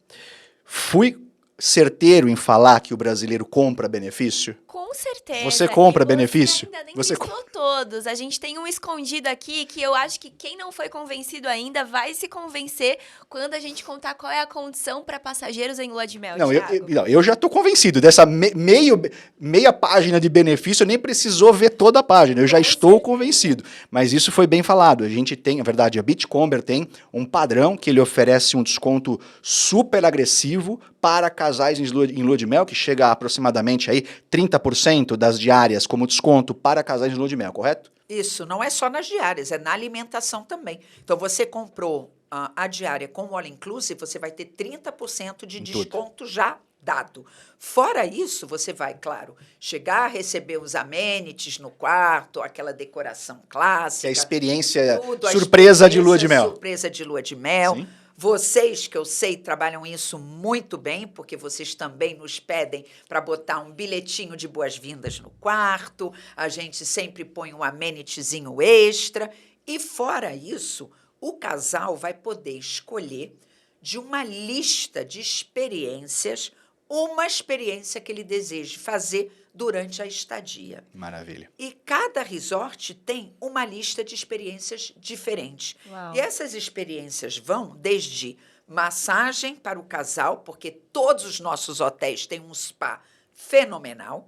Fui certeiro em falar que o brasileiro compra benefício? Com certeza. Você compra benefício? Ainda nem Você listou todos. A gente tem um escondido aqui que eu acho que quem não foi convencido ainda vai se convencer quando a gente contar qual é a condição para passageiros em lua de mel, Não, Thiago. eu já estou convencido. Dessa meia página de benefício, eu nem precisou ver toda a página. Eu já estou convencido. Mas isso foi bem falado. A gente tem, na verdade, a Beachcomber tem um padrão que ele oferece um desconto super agressivo para casais em lua de mel, que chega a aproximadamente aí 30% das diárias como desconto para casais em lua de mel, correto? Isso, não é só nas diárias, é na alimentação também. Então, você comprou a diária com o All Inclusive, você vai ter 30% de desconto já dado. Fora isso, você vai, claro, chegar a receber os amenities no quarto, aquela decoração clássica. Que é a experiência surpresa de lua de mel. Surpresa de lua de mel. Sim. Vocês, que eu sei, trabalham isso muito bem, porque vocês também nos pedem para botar um bilhetinho de boas-vindas no quarto, a gente sempre põe um amenityzinho extra. E, fora isso, o casal vai poder escolher de uma lista de experiências, uma experiência que ele deseje fazer durante a estadia. Maravilha. E cada resort tem uma lista de experiências diferentes. Uau. E essas experiências vão desde massagem para o casal, porque todos os nossos hotéis têm um spa fenomenal,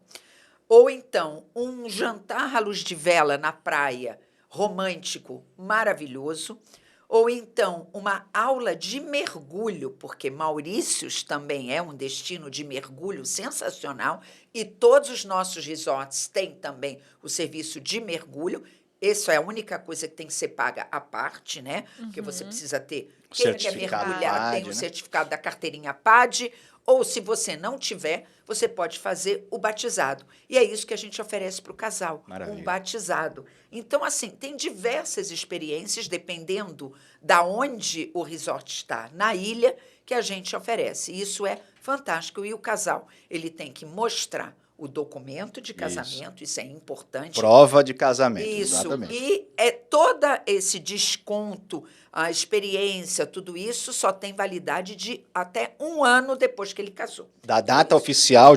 ou então um jantar à luz de vela na praia, romântico, maravilhoso, ou então uma aula de mergulho, porque Maurícios também é um destino de mergulho sensacional, e todos os nossos resorts têm também o serviço de mergulho. Isso é a única coisa que tem que ser paga à parte, né? Porque você precisa ter... Quem quer mergulhar tem o certificado da carteirinha PAD, ou se você não tiver, você pode fazer o batizado. E é isso que a gente oferece para o casal, um batizado. Então, assim, tem diversas experiências, dependendo da onde o resort está, na ilha, que a gente oferece. Isso é fantástico. E o casal, ele tem que mostrar o documento de casamento, isso é importante. Prova de casamento, isso, exatamente. E todo esse desconto, a experiência, tudo isso só tem validade de até 1 ano depois que ele casou. Da data oficial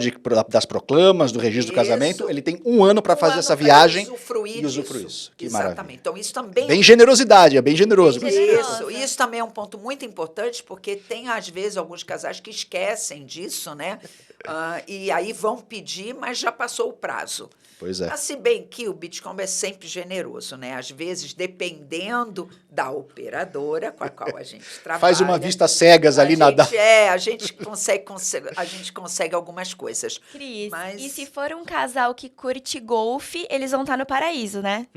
das proclamas, do registro do casamento, ele tem 1 ano para fazer essa viagem e usufruir isso. Que exatamente. Maravilha. Então, isso também... Bem generosidade, é bem generoso. Isso também é um ponto muito importante, porque tem, às vezes, alguns casais que esquecem disso, né? E aí vão pedir, mas já passou o prazo. Pois é. Mas, se bem que o Beachcomber é sempre generoso, né? Às vezes, dependendo da operadora com a qual a gente trabalha... Faz uma vista cegas ali na data. A gente consegue algumas coisas. Cris, e se for um casal que curte golfe, eles vão estar no paraíso, né?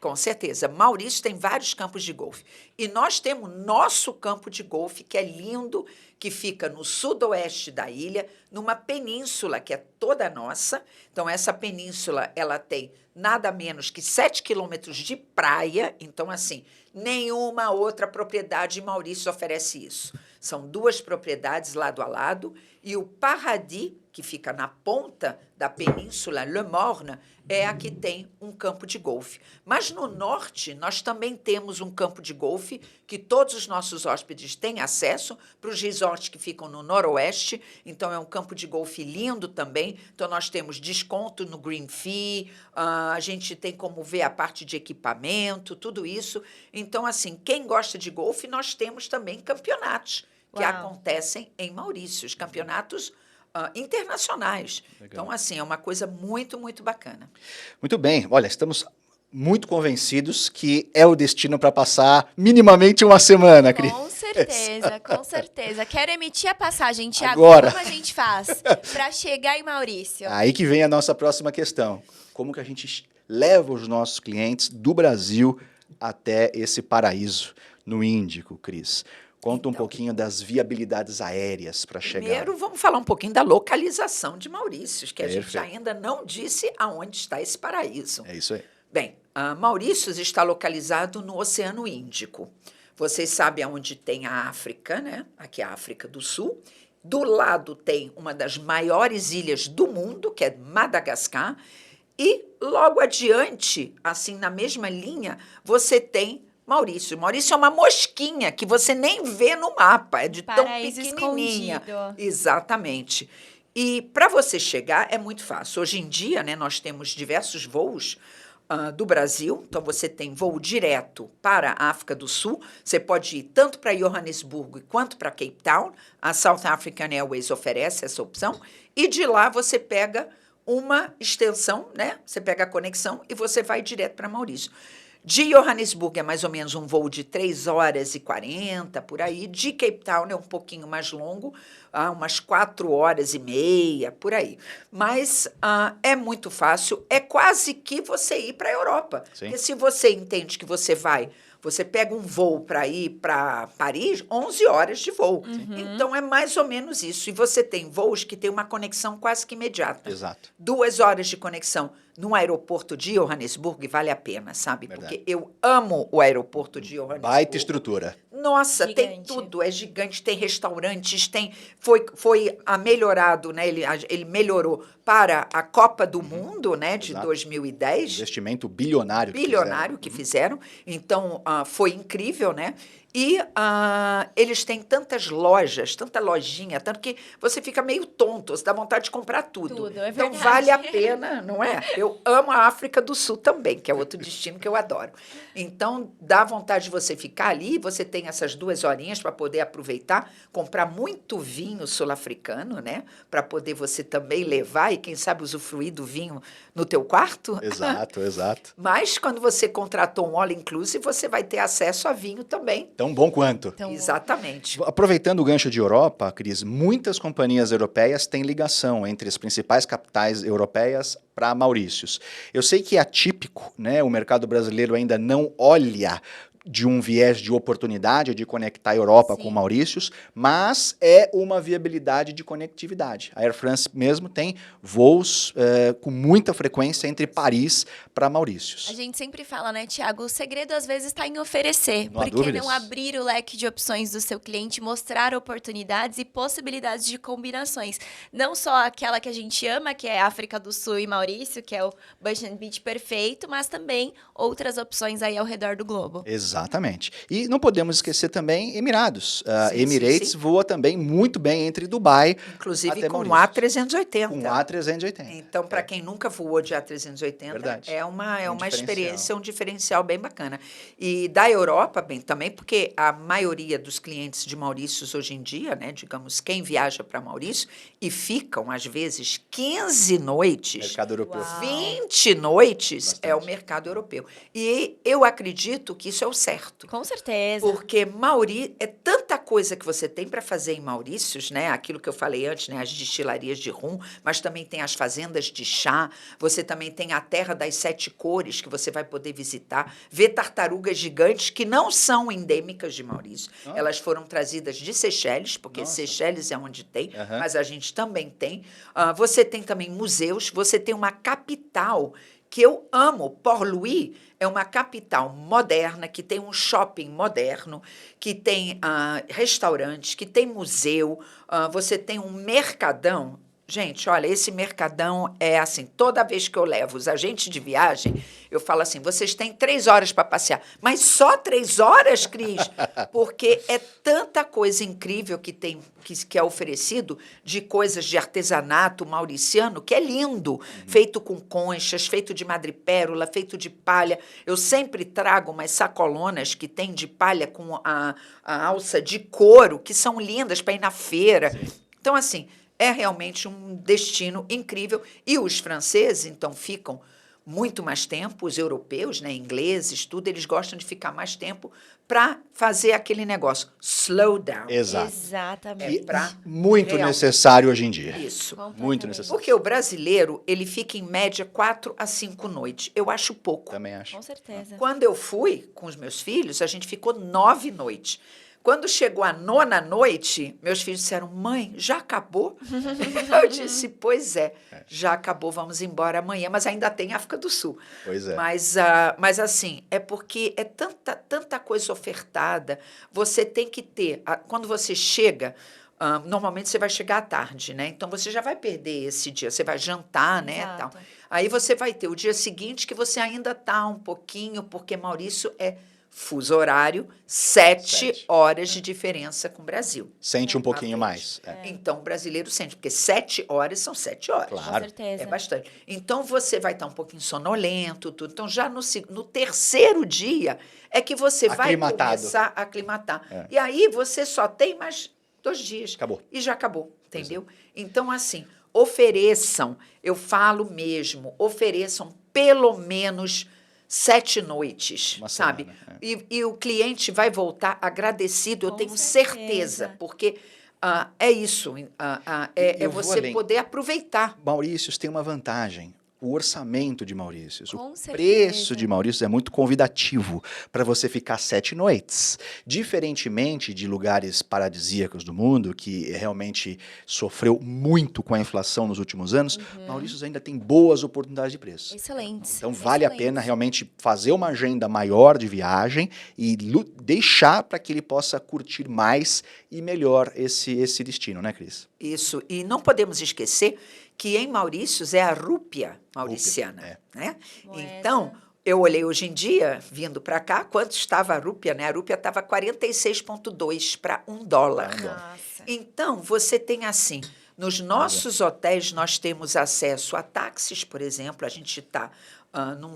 Com certeza. Maurício tem vários campos de golfe. E nós temos nosso campo de golfe, que é lindo, que fica no sudoeste da ilha, numa península que é toda nossa. Então, essa península, ela tem nada menos que 7 quilômetros de praia. Então, assim, nenhuma outra propriedade em Maurício oferece isso. São 2 propriedades lado a lado. E o Paradis, que fica na ponta da península Le Morne, é a que tem um campo de golfe. Mas no norte, nós também temos um campo de golfe que todos os nossos hóspedes têm acesso, para os resorts que ficam no noroeste. Então, é um campo de golfe lindo também. Então, nós temos desconto no Green Fee, a gente tem como ver a parte de equipamento, tudo isso. Então, assim, quem gosta de golfe, nós temos também campeonatos que Uau. acontecem em Maurício, os campeonatos internacionais. Legal. Então, assim, é uma coisa muito, muito bacana. Muito bem, olha, estamos muito convencidos que é o destino para passar minimamente uma semana, Cris. Com certeza, com certeza. Quero emitir a passagem, Thiago. Agora. Como a gente faz para chegar em Maurício? Aí que vem a nossa próxima questão. Como que a gente leva os nossos clientes do Brasil até esse paraíso no Índico, Cris? Conta um Então, pouquinho das viabilidades aéreas para chegar. Primeiro, vamos falar um pouquinho da localização de Maurício, que a gente Perfeito. ainda não disse aonde está esse paraíso. É isso aí. Bem, Maurício está localizado no Oceano Índico. Vocês sabem aonde tem a África, né? Aqui é a África do Sul. Do lado tem uma das maiores ilhas do mundo, que é Madagascar. E logo adiante, assim, na mesma linha, você tem Maurício. Maurício é uma mosquinha que você nem vê no mapa, é de tão Paraíso pequenininha. escondido. Exatamente. E para você chegar é muito fácil. Hoje em dia, né, nós temos diversos voos do Brasil. Então, você tem voo direto para a África do Sul. Você pode ir tanto para Johannesburgo quanto para Cape Town. A South African Airways oferece essa opção. E de lá você pega uma extensão, né? Você pega a conexão e você vai direto para Maurício. De Johannesburgo é mais ou menos um voo de 3h40, por aí. De Cape Town é um pouquinho mais longo, umas 4h30, por aí. Mas é muito fácil, é quase que você ir para a Europa. Sim. Porque se você entende que você pega um voo para ir para Paris, 11 horas de voo. Então, é mais ou menos isso. E você tem voos que têm uma conexão quase que imediata. Exato. 2 horas de conexão no aeroporto de Johannesburgo, e vale a pena, sabe? Verdade. Porque eu amo o aeroporto de Johannesburgo. Baita estrutura. Nossa, tem Gigante. tudo, é gigante, tem restaurantes, foi melhorado, né? Ele melhorou para a Copa do Mundo, né, de Exato. 2010. Investimento bilionário. Bilionário que fizeram. Então, foi incrível, né? E eles têm tantas lojas, tanta lojinha, tanto que você fica meio tonto, você dá vontade de comprar tudo. Tudo, é então, verdade. vale a pena, não é? Eu amo a África do Sul também, que é outro destino que eu adoro. Então, dá vontade de você ficar ali, você tem essas 2 horinhas para poder aproveitar, comprar muito vinho sul-africano, né? Para poder você também levar e, quem sabe, usufruir do vinho no teu quarto. Exato, exato. Mas, quando você contratou um all-inclusive, você vai ter acesso a vinho também. Tão bom quanto. Então, Exatamente. Aproveitando o gancho de Europa, Cris, muitas companhias europeias têm ligação entre as principais capitais europeias para Maurícios. Eu sei que é atípico, né? O mercado brasileiro ainda não olha de um viés de oportunidade de conectar a Europa Sim. com Maurícios, mas é uma viabilidade de conectividade. A Air France mesmo tem voos com muita frequência entre Paris para Maurícios. A gente sempre fala, né, Thiago? O segredo às vezes está em oferecer. Não há Por que dúvidas. não abrir o leque de opções do seu cliente, mostrar oportunidades e possibilidades de combinações? Não só aquela que a gente ama, que é África do Sul e Maurício, que é o Bush and Beach perfeito, mas também outras opções aí ao redor do globo. Exatamente. E não podemos esquecer também Emirados. Sim, Emirates sim. voa também muito bem entre Dubai Inclusive até com o Maurícios. A380. Com o A380. Então, para quem nunca voou de A380, Verdade. é uma diferencial. experiência, um diferencial bem bacana. E da Europa, bem, também, porque a maioria dos clientes de Maurícios hoje em dia, né, digamos, quem viaja para Maurício e ficam, às vezes, 15 noites, Mercado europeu. Uau. 20 noites, Bastante. é o mercado europeu. E eu acredito que isso é o certo. Com certeza. Porque Mauri é tanta coisa coisa que você tem para fazer em Maurícios, né? Aquilo que eu falei antes, né? As destilarias de rum, mas também tem as fazendas de chá, você também tem a Terra das Sete Cores, que você vai poder visitar, ver tartarugas gigantes que não são endêmicas de Maurício. Ah. Elas foram trazidas de Seychelles, porque Nossa. Seychelles é onde tem, Aham. mas a gente também tem. Você tem também museus, você tem uma capital que eu amo. Port-Louis é uma capital moderna, que tem um shopping moderno, que tem restaurantes, que tem museu, você tem um mercadão. Gente, olha, esse mercadão é assim, toda vez que eu levo os agentes de viagem, eu falo assim, vocês têm 3 horas para passear. Mas só 3 horas, Cris? Porque é tanta coisa incrível que tem, que é oferecido, de coisas de artesanato mauriciano, que é lindo. Feito com conchas, feito de madrepérola, feito de palha. Eu sempre trago umas sacolonas que tem de palha com a alça de couro, que são lindas para ir na feira. Então, assim, é realmente um destino incrível. E os franceses, então, ficam muito mais tempo, os europeus, né, ingleses, tudo, eles gostam de ficar mais tempo para fazer aquele negócio, slow down. Exato. Exatamente. É pra Muito real- necessário hoje em dia. Isso. Muito necessário. Porque o brasileiro, ele fica em média 4 a 5 noites. Eu acho pouco. Também acho. Com certeza. Quando eu fui com os meus filhos, a gente ficou 9 noites. Quando chegou a 9ª noite, meus filhos disseram, mãe, já acabou? Eu disse, pois é, já acabou, vamos embora amanhã, mas ainda tem África do Sul. Pois é. Mas assim, é porque é tanta coisa ofertada, você tem que ter, quando você chega, normalmente você vai chegar à tarde, né? Então você já vai perder esse dia, você vai jantar, né? Exato. Tal. Aí você vai ter o dia seguinte que você ainda está um pouquinho, porque Maurício é fuso horário, 7 horas de diferença com o Brasil. Sente um pouquinho À mais. frente. Então, o brasileiro sente, porque 7 horas são 7 horas. Com Claro. certeza. É bastante. Então, você vai estar um pouquinho sonolento, tudo. Então, já no 3º dia é que você vai Aclimatado. começar a aclimatar. É. E aí, você só tem mais 2 dias. Acabou. E já acabou, entendeu? Então, assim, ofereçam, eu falo mesmo, ofereçam pelo menos 7 noites, Uma sabe? semana, E o cliente vai voltar agradecido, eu Com tenho certeza. certeza, porque é isso, é eu vou você além. poder aproveitar. Maurícios tem uma vantagem. O orçamento de Maurícios, Com o certeza. preço de Maurícios é muito convidativo para você ficar 7 noites. Diferentemente de lugares paradisíacos do mundo, que realmente sofreu muito com a inflação nos últimos anos, Maurícios ainda tem boas oportunidades de preço. Excelentes. Então vale a excelentes. pena realmente fazer uma agenda maior de viagem e deixar para que ele possa curtir mais e melhor esse destino, né, Cris? Isso. E não podemos esquecer que em Maurícios é a rúpia mauriciana, né? Moeda. Então, eu olhei hoje em dia, vindo para cá, quanto estava a rúpia, né? A rúpia estava 46,2 para $1. Nossa. Então, você tem assim, nos nossos hotéis nós temos acesso a táxis, por exemplo, a gente está,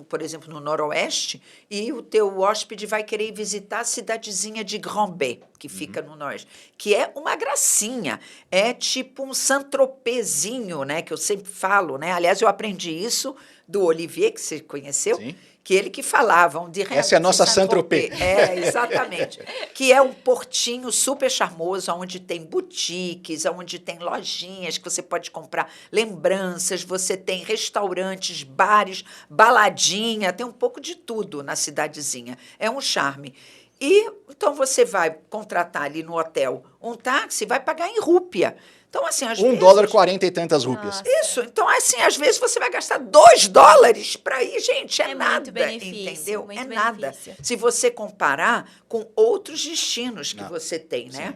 por exemplo, no Noroeste, e o teu hóspede vai querer visitar a cidadezinha de Grand-Bay, que fica no Noroeste, que é uma gracinha, é tipo um Saint-Tropezzinho, né, que eu sempre falo, né? Aliás, eu aprendi isso do Olivier, que você conheceu, Sim. que ele que falava, Essa é a nossa Saint-Tropez. Exatamente. Que é um portinho super charmoso, onde tem boutiques, onde tem lojinhas que você pode comprar lembranças, você tem restaurantes, bares, baladinha, tem um pouco de tudo na cidadezinha. É um charme. E então você vai contratar ali no hotel um táxi, vai pagar em rúpia. Então, assim, às vezes... $1,40 e tantas rúpias. Nossa. Isso, então, assim, às vezes você vai gastar $2 para ir, gente, é É nada, muito benefício, entendeu? muito É nada. benefício. Se você comparar com outros destinos que Não. você tem, né?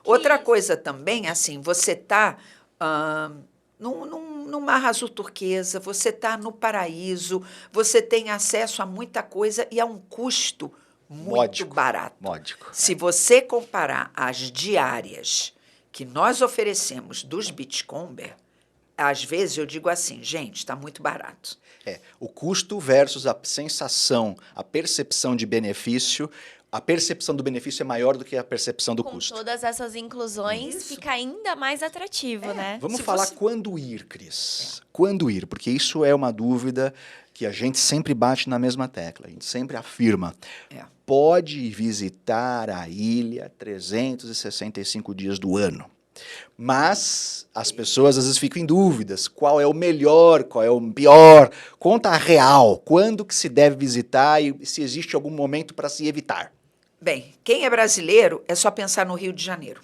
Outra isso? coisa também, assim, você está no Mar Azul Turquesa, você está no Paraíso, você tem acesso a muita coisa e a um custo muito Módico. barato. Módico. Se você comparar as diárias que nós oferecemos dos Beachcomber, às vezes eu digo assim, gente, está muito barato. O custo versus a sensação, a percepção de benefício. A percepção do benefício é maior do que a percepção do Com custo. todas essas inclusões, Isso. fica ainda mais atrativo, né? Vamos Se falar você- quando ir, Cris. Quando ir, porque isso é uma dúvida que a gente sempre bate na mesma tecla, a gente sempre afirma, É. pode visitar a ilha 365 dias do ano. Mas as pessoas às vezes ficam em dúvidas, qual é o melhor, qual é o pior, conta a real, quando que se deve visitar e se existe algum momento para se evitar. Bem, quem é brasileiro é só pensar no Rio de Janeiro,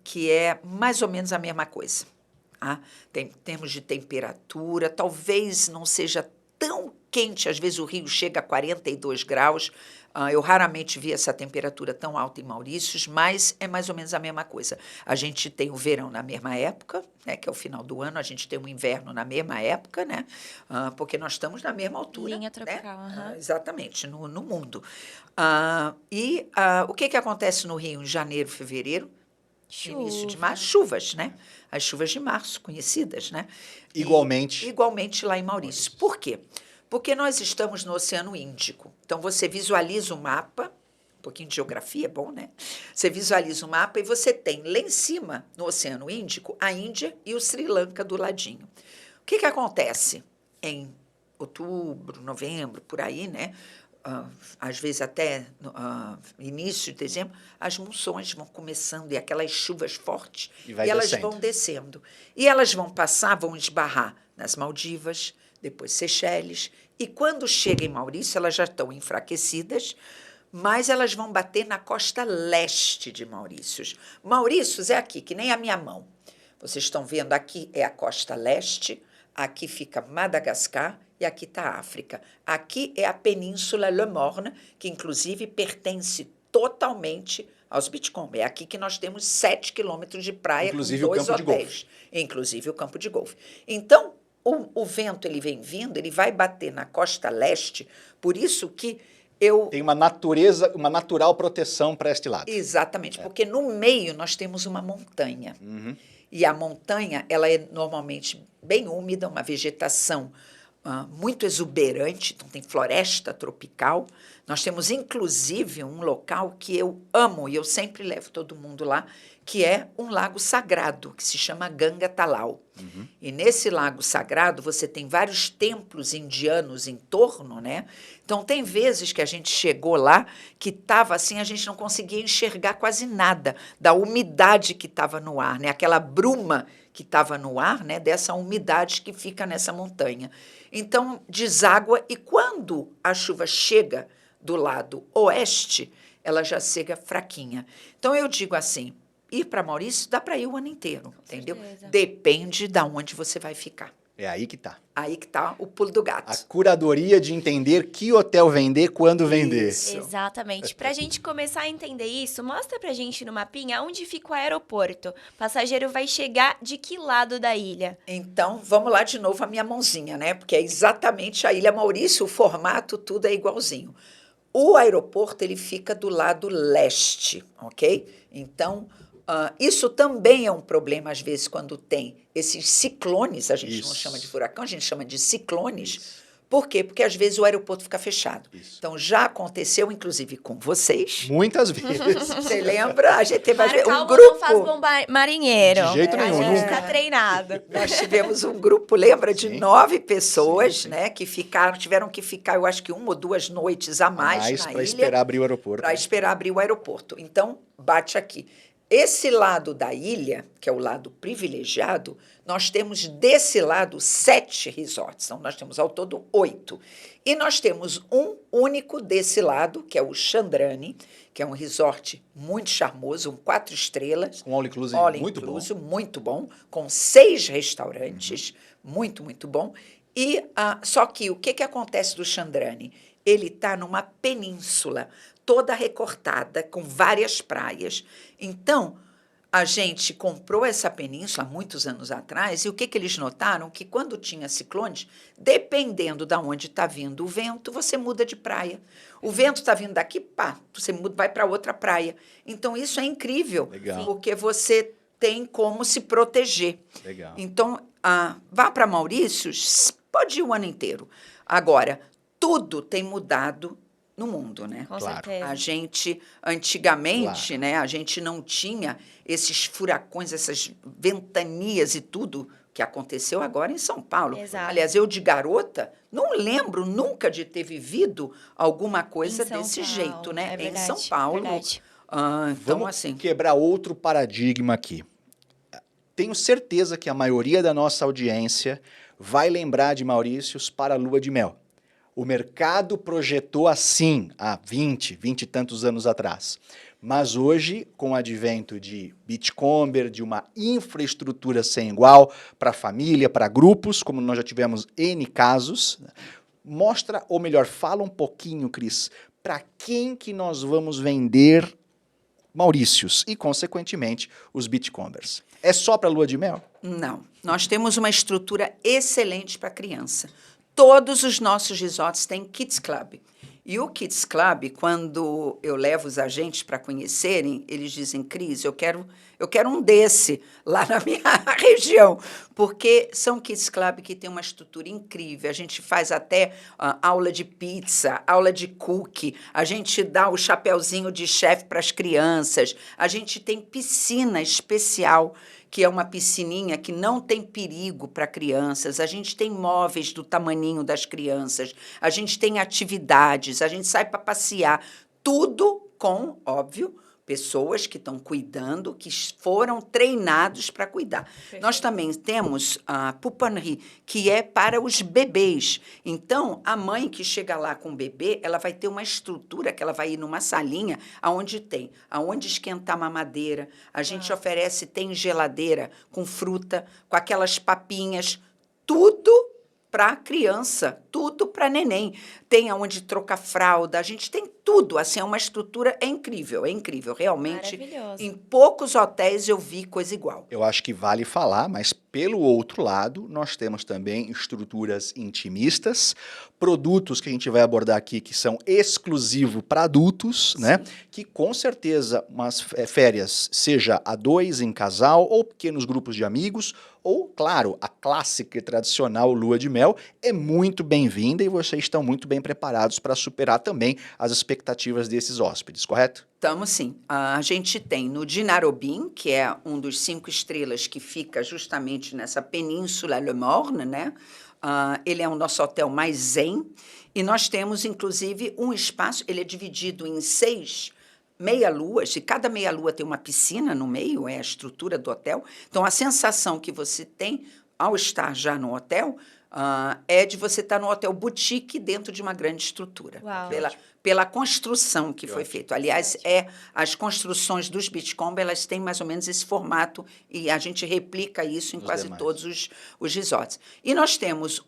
que é mais ou menos a mesma coisa. Tá? Em termos de temperatura, talvez não seja tão quente, às vezes o Rio chega a 42 graus. Eu raramente vi essa temperatura tão alta em Maurícios, mas é mais ou menos a mesma coisa. A gente tem o verão na mesma época, né, que é o final do ano, a gente tem o inverno na mesma época, né, porque nós estamos na mesma altura. Linha tropical, né? aham. Exatamente, no mundo. O que acontece no Rio em janeiro, fevereiro? Início de março, chuvas, né? As chuvas de março, conhecidas, né? Igualmente. Igualmente lá em Maurício. Por quê? Porque nós estamos no Oceano Índico. Então, você visualiza o mapa, um pouquinho de geografia é bom, né? Você visualiza o mapa e você tem lá em cima, no Oceano Índico, a Índia e o Sri Lanka do ladinho. O que acontece em outubro, novembro, por aí, né? Às vezes até início de dezembro, as monções vão começando e aquelas chuvas fortes, E vai elas descendo. vão descendo. E elas vão passar, vão esbarrar nas Maldivas, depois Seychelles, e quando chega em Maurício, elas já estão enfraquecidas, mas elas vão bater na costa leste de Maurícios. Maurícios é aqui, que nem a minha mão. Vocês estão vendo, aqui é a costa leste, aqui fica Madagascar e aqui está a África. Aqui é a Península Le Morne, que inclusive pertence totalmente aos Beachcomber. É aqui que nós temos 7 quilômetros de praia Inclusive com o 2 campo de golfe. hotéis. Inclusive o campo de golfe. Então, o vento ele vem vindo, ele vai bater na costa leste, por isso que Tem uma natureza, uma natural proteção para este lado. Exatamente, porque no meio nós temos uma montanha. E a montanha, ela é normalmente bem úmida, uma vegetação muito exuberante, então tem floresta tropical. Nós temos, inclusive, um local que eu amo, e eu sempre levo todo mundo lá, que é um lago sagrado, que se chama Ganga Talal. E nesse lago sagrado, você tem vários templos indianos em torno, né? Então, tem vezes que a gente chegou lá, que estava assim, a gente não conseguia enxergar quase nada da umidade que estava no ar, né? Aquela bruma que estava no ar, né? Dessa umidade que fica nessa montanha. Então, deságua, e quando a chuva chega do lado oeste, ela já chega fraquinha. Então, eu digo assim, ir para Maurício dá para ir o ano inteiro, entendeu? certeza. Depende de onde você vai ficar. É aí que tá. Aí que está o pulo do A gato. curadoria de entender que hotel vender, quando vender. Isso. Exatamente. Pra gente começar a entender isso, mostra pra gente no mapinha onde fica o aeroporto. O passageiro vai chegar de que lado da ilha? Então, vamos lá de novo a minha mãozinha, né? Porque é exatamente a Ilha Maurício, o formato, tudo é igualzinho. O aeroporto, ele fica do lado leste, ok? Então, isso também é um problema, às vezes, quando tem esses ciclones, a gente não Isso. chama de furacão, a gente chama de ciclones. Por quê? Porque, às vezes, o aeroporto fica fechado. Isso. Então, já aconteceu, inclusive, com vocês. Muitas vezes. Você lembra? A gente teve Mário um Calvo grupo. não faz bomba marinheiro. De jeito nenhum, A gente nunca. tá treinado. Nós tivemos um grupo, lembra, de Sim. 9 pessoas, Sim. né, que tiveram que ficar, eu acho que 1 ou 2 noites a mais na para ilha, esperar abrir o aeroporto. para esperar abrir o aeroporto. Então, bate aqui. Esse lado da ilha, que é o lado privilegiado, nós temos desse lado 7 resorts. Então, nós temos ao todo 8. E nós temos um único desse lado, que é o Chandrani, que é um resort muito charmoso, 4 estrelas. Com all inclusive, All muito bom. inclusive, muito bom, com 6 restaurantes, muito, muito bom. E só que o que acontece do Chandrani? Ele está numa península toda recortada, com várias praias. Então, a gente comprou essa península há muitos anos atrás, e o que eles notaram? Que quando tinha ciclones, dependendo de onde está vindo o vento, você muda de praia. O vento está vindo daqui, pá, você muda, vai para outra praia. Então, isso é incrível, Legal. porque você tem como se proteger. Legal. Então, vá para Maurícios, pode ir o ano inteiro. Agora, tudo tem mudado no mundo, né? Com Claro. certeza. A gente, antigamente, Claro. né, a gente não tinha esses furacões, essas ventanias e tudo que aconteceu agora em São Paulo. Exato. Aliás, eu de garota não lembro nunca de ter vivido alguma coisa Em São desse Paulo, jeito, né? é Em verdade, São Paulo. verdade. Então, Vamos assim, quebrar outro paradigma aqui. Tenho certeza que a maioria da nossa audiência vai lembrar de Maurícios para a lua de mel. O mercado projetou assim há 20 e tantos anos atrás. Mas hoje, com o advento de Beachcomber, de uma infraestrutura sem igual para família, para grupos, como nós já tivemos N casos, mostra, ou melhor, fala um pouquinho, Cris, para quem que nós vamos vender Maurícios e, consequentemente, os Beachcombers. É só para lua de mel? não. Nós temos uma estrutura excelente para criança. Todos os nossos resorts têm Kids Club. E o Kids Club, quando eu levo os agentes para conhecerem, eles dizem, Cris, eu quero um desse lá na minha região, porque são Kids Club que tem uma estrutura incrível. A gente faz até aula de pizza, aula de cookie, a gente dá o chapeuzinho de chefe para as crianças, a gente tem piscina especial, que é uma piscininha que não tem perigo para crianças, a gente tem móveis do tamaninho das crianças, a gente tem atividades, a gente sai para passear, tudo com, óbvio, pessoas que estão cuidando, que foram treinados para cuidar. Perfeito. Nós também temos a Pupanry, que é para os bebês. Então, a mãe que chega lá com o bebê, ela vai ter uma estrutura que ela vai ir numa salinha aonde esquentar mamadeira. A gente oferece, tem geladeira com fruta, com aquelas papinhas, tudo para criança, tudo para neném. Tem aonde trocar fralda, a gente tem tudo, assim, é uma estrutura incrível, realmente. Maravilhoso. Em poucos hotéis eu vi coisa igual. Eu acho que vale falar, mas pelo outro lado, nós temos também estruturas intimistas, produtos que a gente vai abordar aqui que são exclusivos para adultos, né? Que com certeza umas férias, seja a dois em casal ou pequenos grupos de amigos, ou, claro, a clássica e tradicional lua de mel é muito bem-vinda e vocês estão muito bem preparados para superar também as expectativas desses hóspedes, correto? Estamos sim. A gente tem no Dinarobim, que é um dos 5 estrelas que fica justamente nessa península Le Morne, né? Ele é o nosso hotel mais zen. E nós temos, inclusive, um espaço, ele é dividido em 6 meia-luas, e cada meia-lua tem uma piscina no meio, é a estrutura do hotel. Então, a sensação que você tem ao estar já no hotel é de você estar no hotel boutique dentro de uma grande estrutura. Uau. Pela construção que foi feita. Aliás, as construções dos Beachcomber, elas têm mais ou menos esse formato e a gente replica isso em quase demais. todos os resorts. E nós temos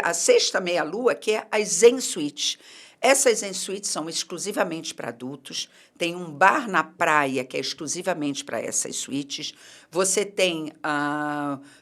a sexta meia-lua, que é as Zen Suites. Essas Zen Suites são exclusivamente para adultos, tem um bar na praia que é exclusivamente para essas suítes, você tem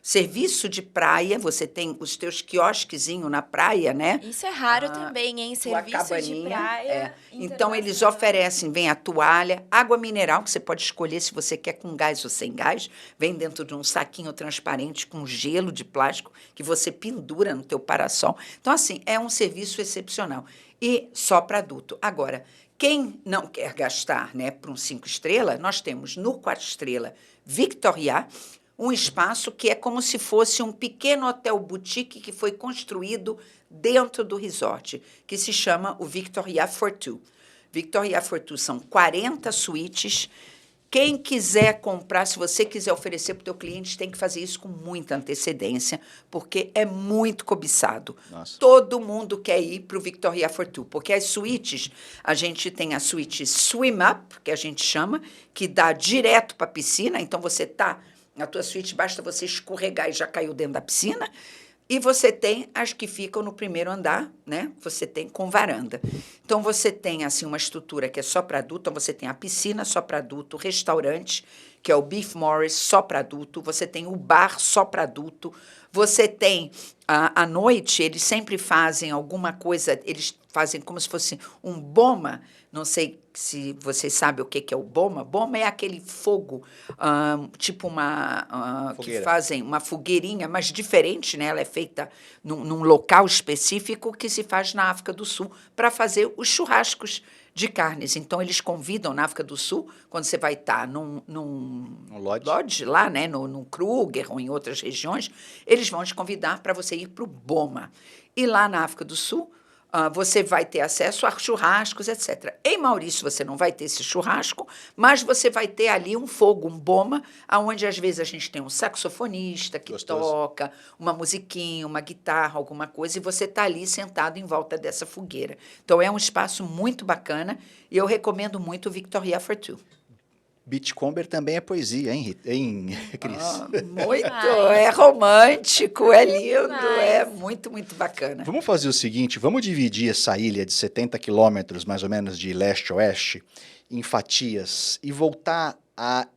serviço de praia, você tem os teus quiosquezinhos na praia, né? Isso é raro também, hein? Tua Serviço de cabaninha, praia. Então, eles internacional. oferecem, vem a toalha, água mineral, que você pode escolher se você quer com gás ou sem gás, vem dentro de um saquinho transparente com gelo de plástico que você pendura no teu parasol. Então, assim, é um serviço excepcional. E só para adulto. Agora, quem não quer gastar, né, para um 5 estrelas, nós temos no 4 estrelas Victoria, um espaço que é como se fosse um pequeno hotel boutique que foi construído dentro do resort, que se chama o Victoria Fortu. Victoria Fortu são 40 suítes. Quem quiser comprar, se você quiser oferecer para o teu cliente, tem que fazer isso com muita antecedência, porque é muito cobiçado. Nossa. Todo mundo quer ir para o Victoria Fortu, porque as suítes, a gente tem a suíte Swim Up, que a gente chama, que dá direto para a piscina, então você está na tua suíte, basta você escorregar e já caiu dentro da piscina. E você tem as que ficam no primeiro andar, né? Você tem com varanda. Então, você tem, assim, uma estrutura que é só para adulto. Então, você tem a piscina só para adulto, o restaurante, que é o Beef Morris, só para adulto. Você tem o bar só para adulto. Você tem, à noite, eles sempre fazem alguma coisa, eles fazem como se fosse um boma. Não sei se vocês sabem o que é o boma. Boma é aquele fogo, tipo que fazem uma fogueirinha, mas diferente, né? Ela é feita num local específico que se faz na África do Sul para fazer os churrascos de carnes. Então, eles convidam na África do Sul, quando você vai estar num Um lodge. lodge lá, né, no Kruger ou em outras regiões, eles vão te convidar para você ir para o Boma. E lá na África do Sul, você vai ter acesso a churrascos, etc. Em Maurício, você não vai ter esse churrasco, mas você vai ter ali um fogo, um boma, onde às vezes a gente tem um saxofonista que Gostoso. toca, uma musiquinha, uma guitarra, alguma coisa, e você está ali sentado em volta dessa fogueira. Então, é um espaço muito bacana e eu recomendo muito o Victoria for Two. Beachcomber também é poesia, hein, Cris? Muito, Demais. é romântico, é lindo, Demais. é muito, muito bacana. Vamos fazer o seguinte, vamos dividir essa ilha de 70 quilômetros, mais ou menos, de leste a oeste, em fatias e voltar a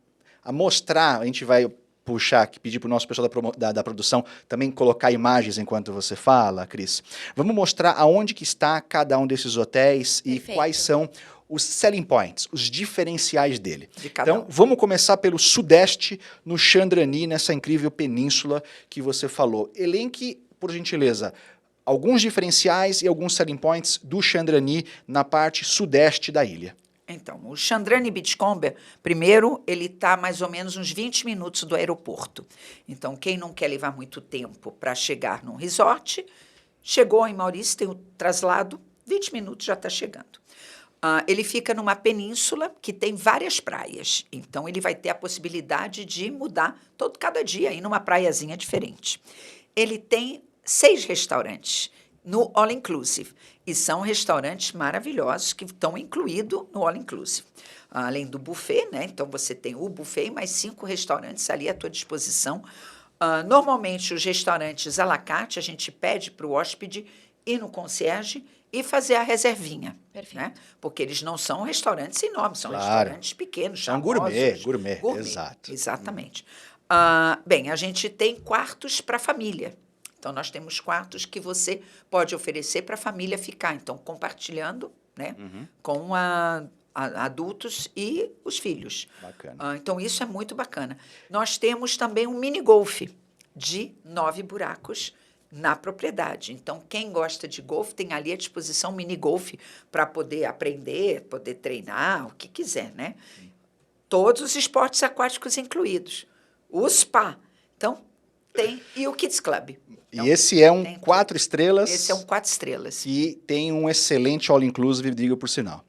mostrar, a gente vai puxar aqui, pedir para o nosso pessoal da produção também colocar imagens enquanto você fala, Cris. Vamos mostrar aonde que está cada um desses hotéis e Perfeito. quais são os selling points, os diferenciais dele. De cada Então, um. vamos começar pelo sudeste, no Chandrani, nessa incrível península que você falou. Elenque, por gentileza, alguns diferenciais e alguns selling points do Chandrani na parte sudeste da ilha. Então, o Chandrani Beachcomber, primeiro, ele está mais ou menos uns 20 minutos do aeroporto. Então, quem não quer levar muito tempo para chegar num resort, chegou em Maurício, tem o traslado, 20 minutos já está chegando. Ele fica numa península que tem várias praias. Então, ele vai ter a possibilidade de mudar cada dia, ir numa praiazinha diferente. Ele tem 6 restaurantes no All Inclusive. E são restaurantes maravilhosos que estão incluídos no All Inclusive. Além do buffet, né? Então, você tem o buffet e mais 5 restaurantes ali à tua disposição. Normalmente, os restaurantes à la carte, a gente pede para o hóspede ir no concierge e fazer a reservinha. Perfeito. Né? Porque eles não são restaurantes enormes, são Claro. restaurantes pequenos, São charmosos. gourmet, exato. Exatamente. Bem, a gente tem quartos para família. Então, nós temos quartos que você pode oferecer para a família ficar. Então, compartilhando, né, com adultos e os filhos. Bacana. Então, isso é muito bacana. Nós temos também um mini golfe de 9 buracos na propriedade. Então, quem gosta de golfe tem ali à disposição um mini golfe para poder aprender, poder treinar, o que quiser, né? Todos os esportes aquáticos incluídos. O spa. Então, tem. E o Kids Club. Então, E esse é um tem 4 estrelas. Esse é um 4 estrelas. E tem um excelente all-inclusive, diga por sinal.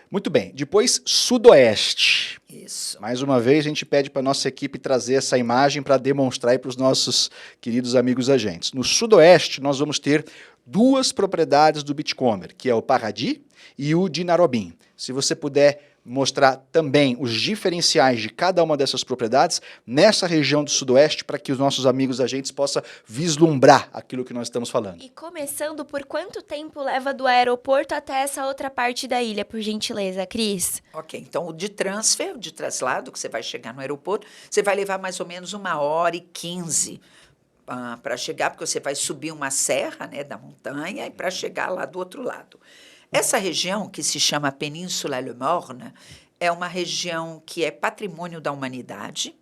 Muito bem. Depois, sudoeste. Isso. Mais uma vez, a gente pede para a nossa equipe trazer essa imagem para demonstrar para os nossos queridos amigos agentes. No sudoeste, nós vamos ter 2 propriedades do Beachcomber, que é o Paradis e o Dinarobim. Se você puder mostrar também os diferenciais de cada uma dessas propriedades nessa região do sudoeste para que os nossos amigos agentes possam vislumbrar aquilo que nós estamos falando. E começando, por quanto tempo leva do aeroporto até essa outra parte da ilha, por gentileza, Cris? Ok, então o de transfer, de traslado, que você vai chegar no aeroporto, você vai levar mais ou menos 1h15 para chegar, porque você vai subir uma serra, né, da montanha e para chegar lá do outro lado. Essa região, que se chama Península Le Morne, é uma região que é patrimônio da humanidade.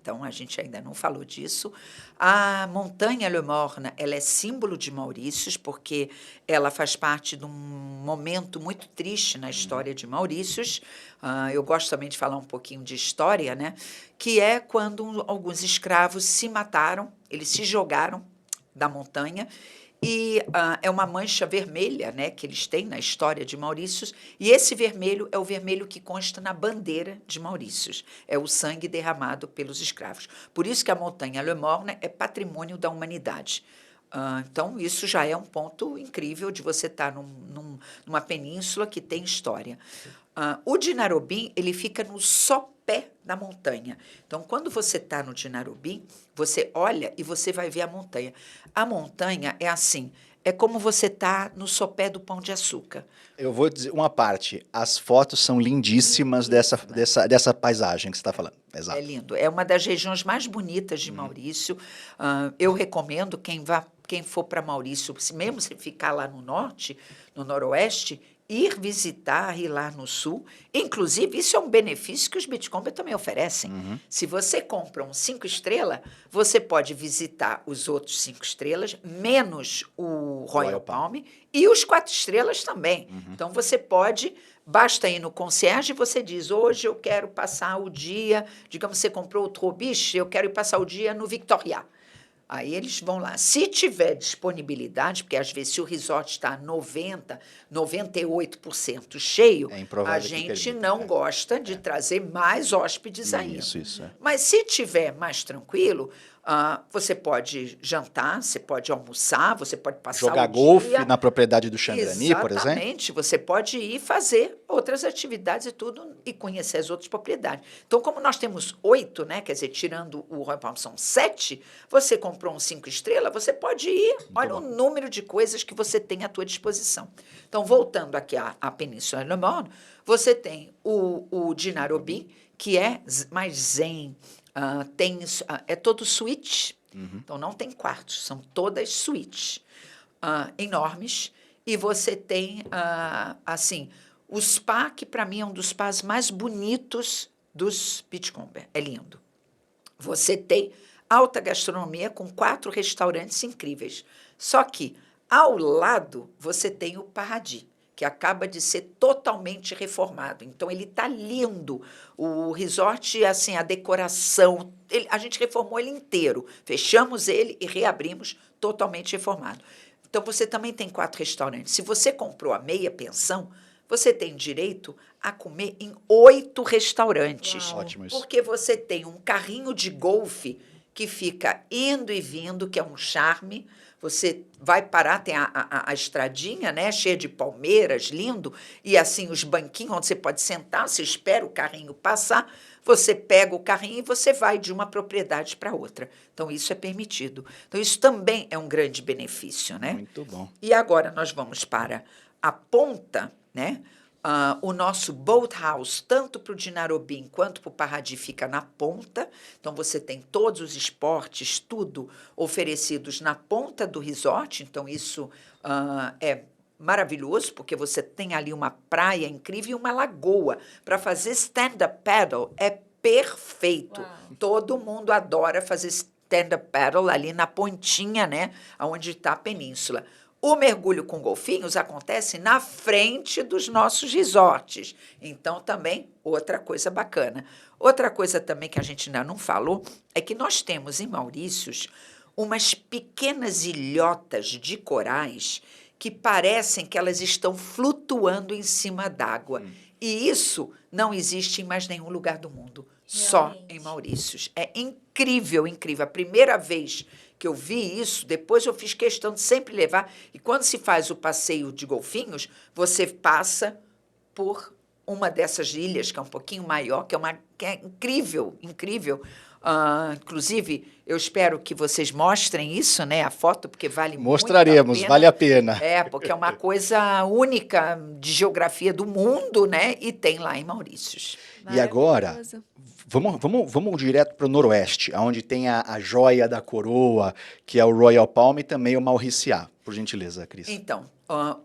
Então, a gente ainda não falou disso. A montanha Le Morne, ela é símbolo de Maurícios, porque ela faz parte de um momento muito triste na história de Maurícios. Eu gosto também de falar um pouquinho de história, né? Que é quando alguns escravos se mataram, eles se jogaram da montanha. E é uma mancha vermelha, né, que eles têm na história de Maurícios, e esse vermelho é o vermelho que consta na bandeira de Maurícios. É o sangue derramado pelos escravos. Por isso que a montanha Le Morne é patrimônio da humanidade. Então, isso já é um ponto incrível de você estar numa península que tem história. O Dinarobim, ele fica no sopé da montanha. Então, quando você está no Dinarobim, você olha e você vai ver a montanha. A montanha é assim, é como você está no sopé do Pão de Açúcar. Eu vou dizer uma parte, as fotos são lindíssimas dessa paisagem que você está falando. Exato. É lindo, é uma das regiões mais bonitas de Maurício. Eu recomendo quem for para Maurício, mesmo se ficar lá no norte, no noroeste, ir visitar, ir lá no sul. Inclusive, isso é um benefício que os Beachcomber também oferecem. Se você compra um 5 estrelas, você pode visitar os outros 5 estrelas, menos o Royal Palm, e os 4 estrelas também. Então, você pode... Basta ir no concierge e você diz, hoje eu quero passar o dia, digamos, você comprou o Trobiche, eu quero ir passar o dia no Victoria. Aí eles vão lá. Se tiver disponibilidade, porque às vezes se o resort está 90%, 98% cheio, É a improvável que gente permita, não gosta de trazer mais hóspedes ainda. Isso. Mas se tiver mais tranquilo, você pode jantar, você pode almoçar, você pode passar Jogar o golfe dia. na propriedade do Chandrani, por exemplo. Exatamente, você pode ir fazer outras atividades e tudo e conhecer as outras propriedades. Então, como nós temos 8, né, quer dizer, tirando o Royal Palm são 7, você comprou um 5 estrelas, você pode ir, olha o número de coisas que você tem à tua disposição. Então, voltando aqui à Península Le Morne, você tem o Dinarobi, que é mais zen, é todo suíte, então não tem quartos, são todas suítes enormes, e você tem, assim, o spa, que para mim é um dos spas mais bonitos dos Beachcomber, é lindo. Você tem alta gastronomia com 4 restaurantes incríveis, só que ao lado você tem o Paradis, que acaba de ser totalmente reformado. Então, ele está lindo. O resort, assim, a decoração, a gente reformou ele inteiro. Fechamos ele e reabrimos totalmente reformado. Então, você também tem 4 restaurantes. Se você comprou a meia pensão, você tem direito a comer em 8 restaurantes. Uau. Ótimo isso. Porque você tem um carrinho de golfe que fica indo e vindo, que é um charme. Você vai parar, tem a estradinha, né, cheia de palmeiras, lindo, e assim os banquinhos onde você pode sentar, você espera o carrinho passar, você pega o carrinho e você vai de uma propriedade para outra. Então, isso é permitido. Então, isso também é um grande benefício, né? Muito bom. E agora nós vamos para a ponta, né? O nosso boathouse, tanto para o Dinarobim quanto para o Paradis, fica na ponta. Então, você tem todos os esportes, tudo oferecidos na ponta do resort. Então, isso é maravilhoso, porque você tem ali uma praia incrível e uma lagoa. Para fazer stand-up paddle é perfeito. Uau. Todo mundo adora fazer stand-up paddle ali na pontinha, né? Onde está a península. O mergulho com golfinhos acontece na frente dos nossos resorts. Então, também, outra coisa bacana. Outra coisa também que a gente ainda não falou é que nós temos em Maurícios umas pequenas ilhotas de corais que parecem que elas estão flutuando em cima d'água. E isso não existe em mais nenhum lugar do mundo, só Realmente. em Maurícios. É incrível, incrível. A primeira vez que eu vi isso, depois eu fiz questão de sempre levar. E quando se faz o passeio de golfinhos, você passa por uma dessas ilhas, que é um pouquinho maior, que é incrível, incrível. Inclusive, eu espero que vocês mostrem isso, né, a foto, porque vale Mostraremos, muito a pena. vale a pena. É, porque é uma coisa única de geografia do mundo, né, e tem lá em Maurícios. E agora, Maravilhoso. vamos direto para o noroeste, onde tem a joia da coroa, que é o Royal Palm e também o Mauriciá. Por gentileza, Cris. Então,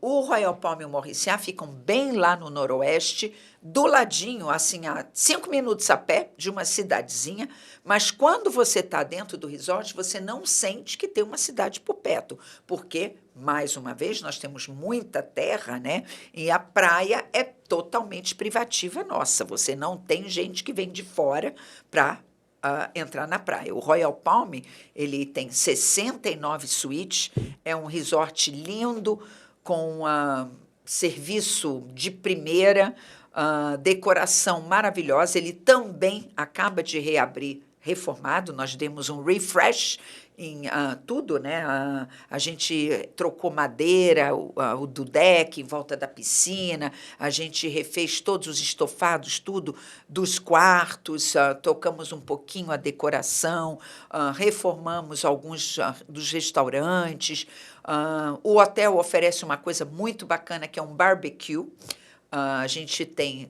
o Royal Palm e o Mauriciá ficam bem lá no noroeste, do ladinho, assim, a 5 minutos a pé de uma cidadezinha, mas quando você está dentro do resort, você não sente que tem uma cidade por perto, porque, mais uma vez, nós temos muita terra, né? E a praia é totalmente privativa nossa, você não tem gente que vem de fora para entrar na praia. O Royal Palm, ele tem 69 suítes, é um resort lindo, com serviço de primeira, decoração maravilhosa. Ele também acaba de reabrir reformado, nós demos um refresh em tudo, né? A gente trocou madeira, o do deck em volta da piscina, a gente refez todos os estofados, tudo dos quartos, tocamos um pouquinho a decoração, reformamos alguns dos restaurantes. O hotel oferece uma coisa muito bacana, que é um barbecue. A gente tem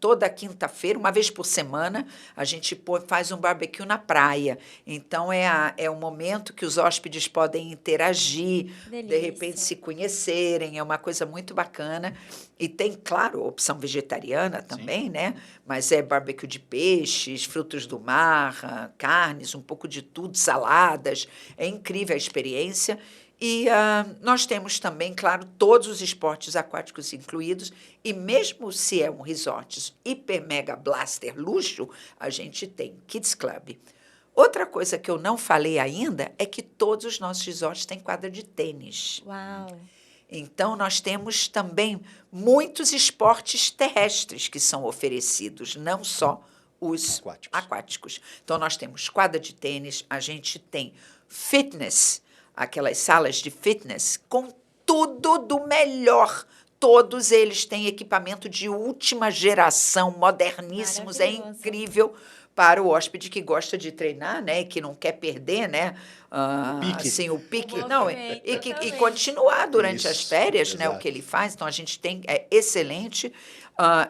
toda quinta-feira, uma vez por semana, a gente faz um barbecue na praia. Então, é um momento que os hóspedes podem interagir, de Delícia. repente se conhecerem, é uma coisa muito bacana. E tem, claro, opção vegetariana também, né? Mas é barbecue de peixes, frutos do mar, carnes, um pouco de tudo, saladas. É incrível a experiência. E nós temos também, claro, todos os esportes aquáticos incluídos, e mesmo se é um resort hiper mega blaster luxo, a gente tem Kids Club. Outra coisa que eu não falei ainda é que todos os nossos resorts têm quadra de tênis. Uau. Então, nós temos também muitos esportes terrestres que são oferecidos, não só os aquáticos. Então, nós temos quadra de tênis, a gente tem fitness, aquelas salas de fitness com tudo do melhor. Todos eles têm equipamento de última geração, moderníssimos, é Maravilhoso. incrível para o hóspede que gosta de treinar, né, e que não quer perder, né, Pique. assim, o pique, O não, movimento e também. continuar durante as Isso, férias, né, o exato. que ele faz. Então, a gente tem, é excelente.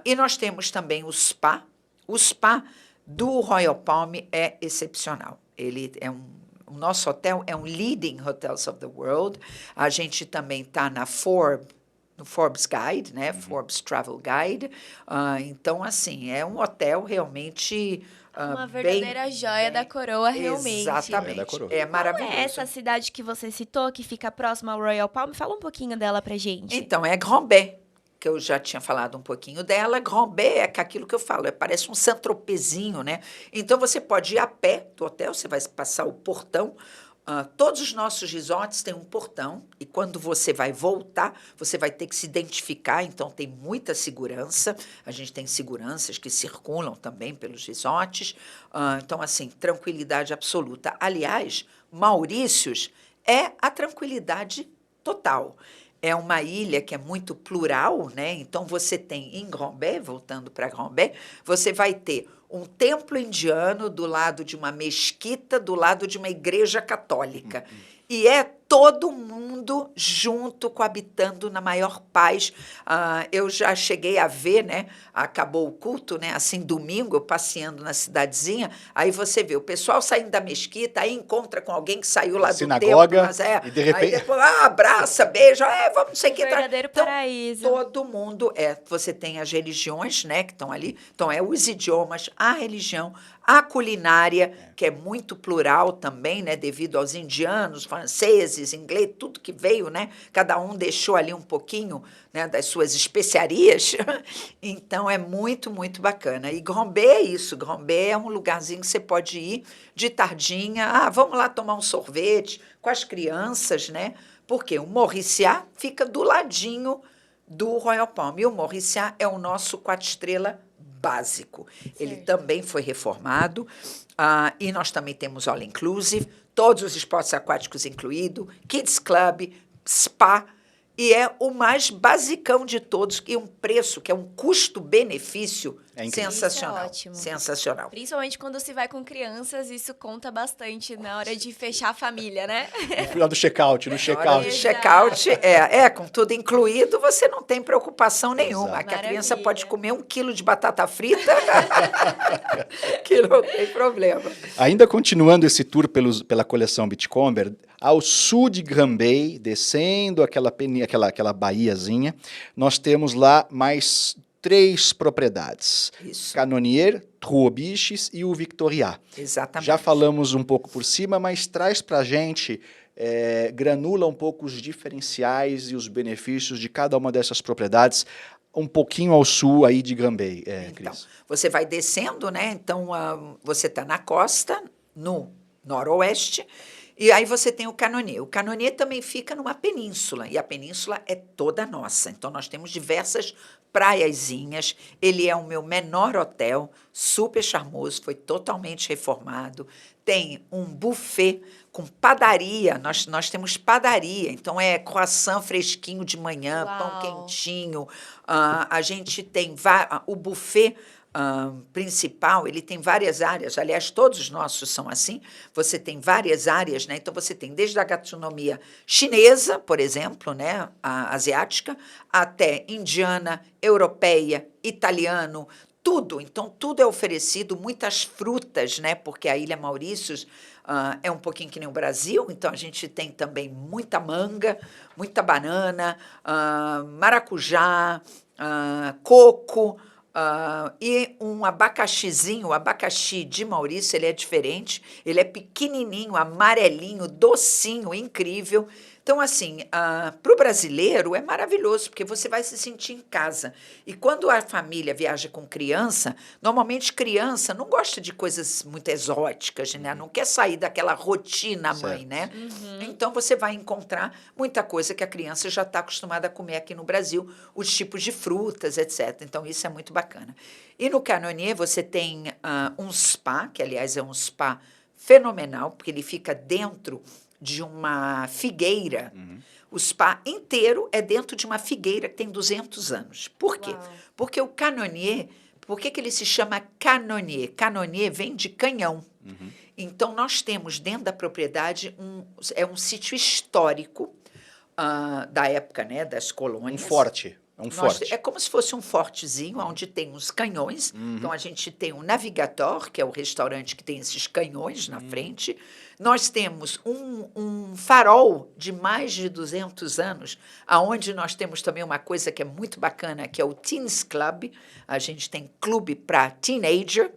E nós temos também o spa. O spa do Royal Palm é excepcional. Ele é o nosso hotel é um leading hotels of the world. A gente também está no Forbes Guide, né? Forbes Travel Guide. Então, assim, é um hotel realmente Uma bem- verdadeira joia da coroa, realmente. Exatamente. É da coroa. É Qual maravilhoso. é essa cidade que você citou, que fica próxima ao Royal Palm? Fala um pouquinho dela pra gente. Então, é Grand-Bay, que eu já tinha falado um pouquinho dela. Grand-Bay é aquilo que eu falo, parece um Saint-Tropezzinho, né? Então, você pode ir a pé do hotel, você vai passar o portão. Todos os nossos resorts têm um portão, e quando você vai voltar, você vai ter que se identificar, então tem muita segurança. A gente tem seguranças que circulam também pelos resorts. Então, assim, tranquilidade absoluta. Aliás, Maurícios é a tranquilidade total. É uma ilha que é muito plural, né? Então, você tem em Grand-Bay, voltando para Grand-Bay, você vai ter um templo indiano do lado de uma mesquita, do lado de uma igreja católica. E é todo mundo junto, coabitando na maior paz. Eu já cheguei a ver, né? Acabou o culto, né? Assim, domingo, eu passeando na cidadezinha, aí você vê o pessoal saindo da mesquita, aí encontra com alguém que saiu lá do Sinagoga, templo. e de repente- Aí depois, abraça, beija, vamos não sei o que. Verdadeiro Então, paraíso. todo mundo você tem as religiões, né, que estão ali. Então, os idiomas, a religião, a culinária, que é muito plural também, né, devido aos indianos, franceses, inglês, tudo que veio, né? Cada um deixou ali um pouquinho, né, das suas especiarias. Então, é muito, muito bacana. E Grand-Bay é isso. Grand-Bay é um lugarzinho que você pode ir de tardinha. Vamos lá tomar um sorvete com as crianças, né? Porque o Mauritius fica do ladinho do Royal Palm. E o Mauritius é o nosso 4 estrelas básico. Ele Certo. também foi reformado. E nós também temos All Inclusive, todos os esportes aquáticos incluídos, Kids Club, spa, e é o mais basicão de todos, e um preço que é um custo-benefício É incrível. sensacional. Isso é ótimo. Sensacional. Principalmente quando se vai com crianças, isso conta bastante na hora de fechar a família, né? No final do check-out, no Na hora check-out. do Exato. check-out, com tudo incluído, você não tem preocupação nenhuma. Exato. Que a criança Maravilha. pode comer 1 quilo de batata frita, que não tem problema. Ainda continuando esse tour pela coleção Beachcomber, ao sul de Grand-Bay, descendo aquela baíazinha, nós temos lá mais 3 propriedades. Isso, Canonier, Trois-Biches e o Victoria. exatamente. Já falamos um pouco por cima, mas traz pra gente, granula um pouco os diferenciais e os benefícios de cada uma dessas propriedades, um pouquinho ao sul aí de Grand-Bay, Então, Cris. você vai descendo, né? Então, você está na costa, no noroeste, e aí você tem o Canonier. O Canonier também fica numa península, e a península é toda nossa. Então, nós temos diversas praiazinhas. Ele é o meu menor hotel, super charmoso, foi totalmente reformado. Tem um buffet com padaria, nós temos padaria, então é croissant fresquinho de manhã, Uau. pão quentinho. A gente tem o buffet principal, ele tem várias áreas, aliás, todos os nossos são assim, você tem várias áreas, né? Então você tem desde a gastronomia chinesa, por exemplo, né? A asiática, até indiana, europeia, italiano, tudo. Então tudo é oferecido, muitas frutas, né? Porque a Ilha Maurícios é um pouquinho que nem o Brasil, então a gente tem também muita manga, muita banana, maracujá, coco, e um abacaxizinho. O abacaxi de Maurício, ele é diferente, ele é pequenininho, amarelinho, docinho, incrível. Então, assim, para o brasileiro é maravilhoso, porque você vai se sentir em casa. E quando a família viaja com criança, normalmente criança não gosta de coisas muito exóticas, né? Não quer sair daquela rotina, mãe, né? Então, você vai encontrar muita coisa que a criança já está acostumada a comer aqui no Brasil, os tipos de frutas, etc. Então, isso é muito bacana. E no Canonier você tem um spa, que, aliás, é um spa fenomenal, porque ele fica dentro de uma figueira. O spa inteiro é dentro de uma figueira que tem 200 anos. Por quê? Uau. Porque o Canonier, por que ele se chama Canonier? Canonier vem de canhão. Então, nós temos dentro da propriedade um sítio histórico da época, né, das Um colônias. forte. É um forte. É como se fosse um fortezinho, onde tem uns canhões. Então, a gente tem o Navigator, que é o restaurante que tem esses canhões na frente. Nós temos um farol de mais de 200 anos, aonde nós temos também uma coisa que é muito bacana, que é o Teens Club. A gente tem clube para teenager.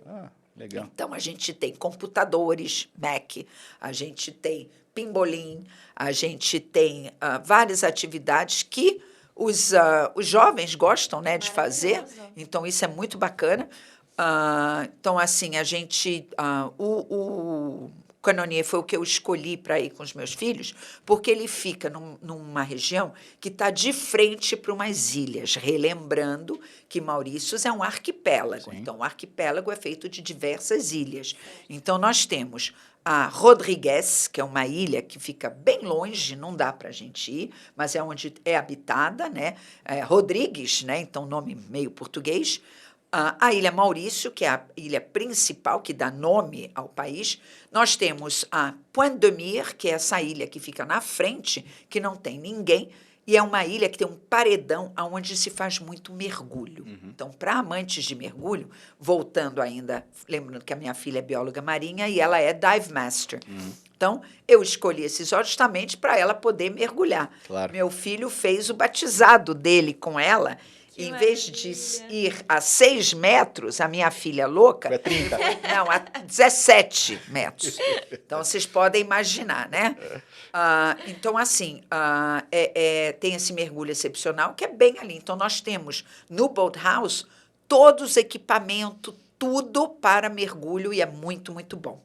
Legal. Então, a gente tem computadores, Mac, a gente tem pimbolim, a gente tem várias atividades que os jovens gostam, né, de fazer. Maravilhoso. Então, isso é muito bacana. Então, assim, a gente... o Canonier foi o que eu escolhi para ir com os meus filhos, porque ele fica numa região que está de frente para umas ilhas, relembrando que Maurícios é um arquipélago. Sim. Então, o arquipélago é feito de diversas ilhas. Então, nós temos a Rodrigues, que é uma ilha que fica bem longe, não dá para a gente ir, mas é onde é habitada, né? Rodrigues, né? Então, nome meio português. A Ilha Maurício, que é a ilha principal, que dá nome ao país. Nós temos a Pointe de Mire, que é essa ilha que fica na frente, que não tem ninguém, e é uma ilha que tem um paredão onde se faz muito mergulho. Então, para amantes de mergulho, voltando ainda, lembrando que a minha filha é bióloga marinha e ela é dive master. Então, eu escolhi esses olhos justamente para ela poder mergulhar. Claro. Meu filho fez o batizado dele com ela. Que Em vez de maravilha. ir a 6 metros, a minha filha louca... Foi a 30. Não, a 17 metros. Então, vocês podem imaginar, né? Então, assim, tem esse mergulho excepcional, que é bem ali. Então, nós temos no Boat House todos os equipamentos, tudo para mergulho, e é muito, muito bom.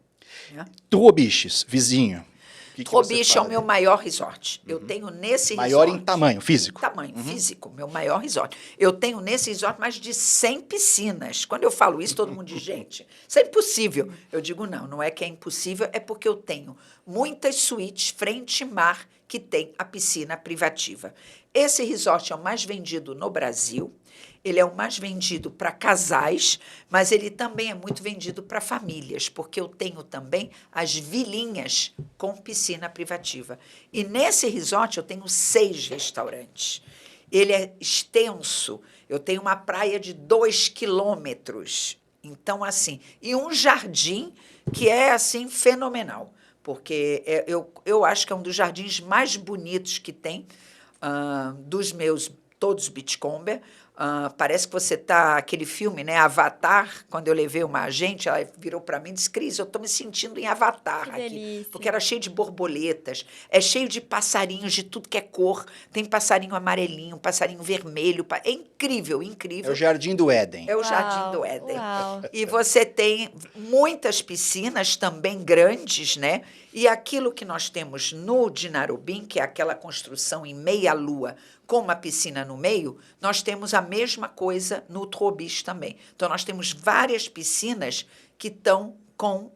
Né? Trobiches, vizinho. Que você Trobiche é o fala? meu maior resort. Eu tenho nesse Maior resort... em tamanho, físico. Tamanho físico, meu maior resort. Eu tenho nesse resort mais de 100 piscinas. Quando eu falo isso, todo mundo diz, gente, isso é impossível. Eu digo, não é que é impossível, é porque eu tenho muitas suítes frente-mar que tem a piscina privativa. Esse resort é o mais vendido no Brasil. Ele é o mais vendido para casais, mas ele também é muito vendido para famílias, porque eu tenho também as vilinhas com piscina privativa. E nesse resort eu tenho 6 restaurantes. Ele é extenso, eu tenho uma praia de 2 quilômetros. Então, assim, e um jardim que é, assim, fenomenal, porque eu acho que é um dos jardins mais bonitos que tem, dos meus, todos Beachcomber. Parece que você está... Aquele filme, né, Avatar, quando eu levei uma agente, ela virou para mim e disse, Cris, eu estou me sentindo em Avatar Que aqui. delícia. Porque era cheio de borboletas, é cheio de passarinhos de tudo que é cor. Tem passarinho amarelinho, passarinho vermelho. É incrível, É incrível. o Jardim do Éden. É o Uau, Jardim do Éden. uau. E você tem muitas piscinas também grandes, né? E aquilo que nós temos no Dinarubim, que é aquela construção em meia-lua com uma piscina no meio, nós temos a mesma coisa no Trobiche também. Então, nós temos várias piscinas que estão com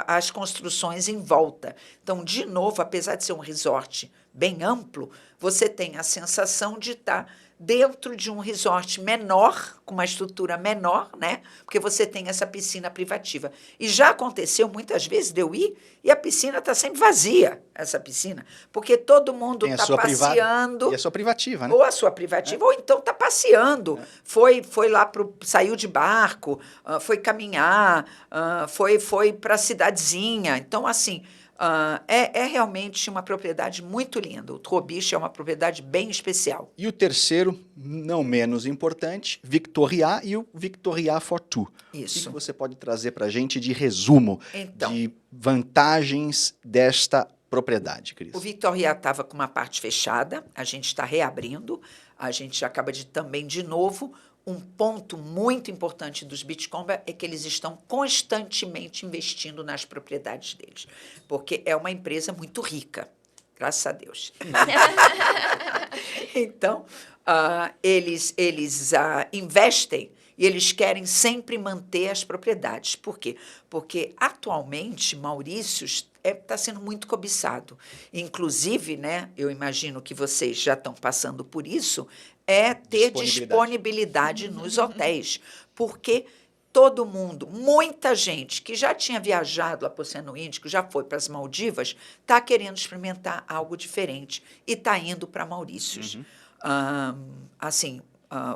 as construções em volta. Então, de novo, apesar de ser um resort bem amplo, você tem a sensação de estar dentro de um resort menor, com uma estrutura menor, né? Porque você tem essa piscina privativa. E já aconteceu muitas vezes de eu ir e a piscina está sempre vazia, essa piscina, porque todo mundo Tem a está sua privada passeando. e a sua privativa, né? Ou a sua privativa, ou então está passeando. Foi lá saiu de barco, foi caminhar, foi para a cidadezinha. Então, assim, é realmente uma propriedade muito linda. O Trobiche é uma propriedade bem especial. E o terceiro, não menos importante, Victoria e o Victoria Fortu. O Isso. que você pode trazer para a gente de resumo, Então. de vantagens desta propriedade, Cris? O Victoria estava com uma parte fechada, a gente está reabrindo, a gente acaba de também, de novo, um ponto muito importante dos Beachcomber é que eles estão constantemente investindo nas propriedades deles, porque é uma empresa muito rica, graças a Deus. Então, eles investem e eles querem sempre manter as propriedades. Por quê? Porque, atualmente, Maurícios está sendo muito cobiçado. Inclusive, né, eu imagino que vocês já estão passando por isso, é ter disponibilidade nos hotéis. Porque todo mundo, muita gente que já tinha viajado lá para o Oceano Índico, já foi para as Maldivas, está querendo experimentar algo diferente e está indo para Maurícios. Assim,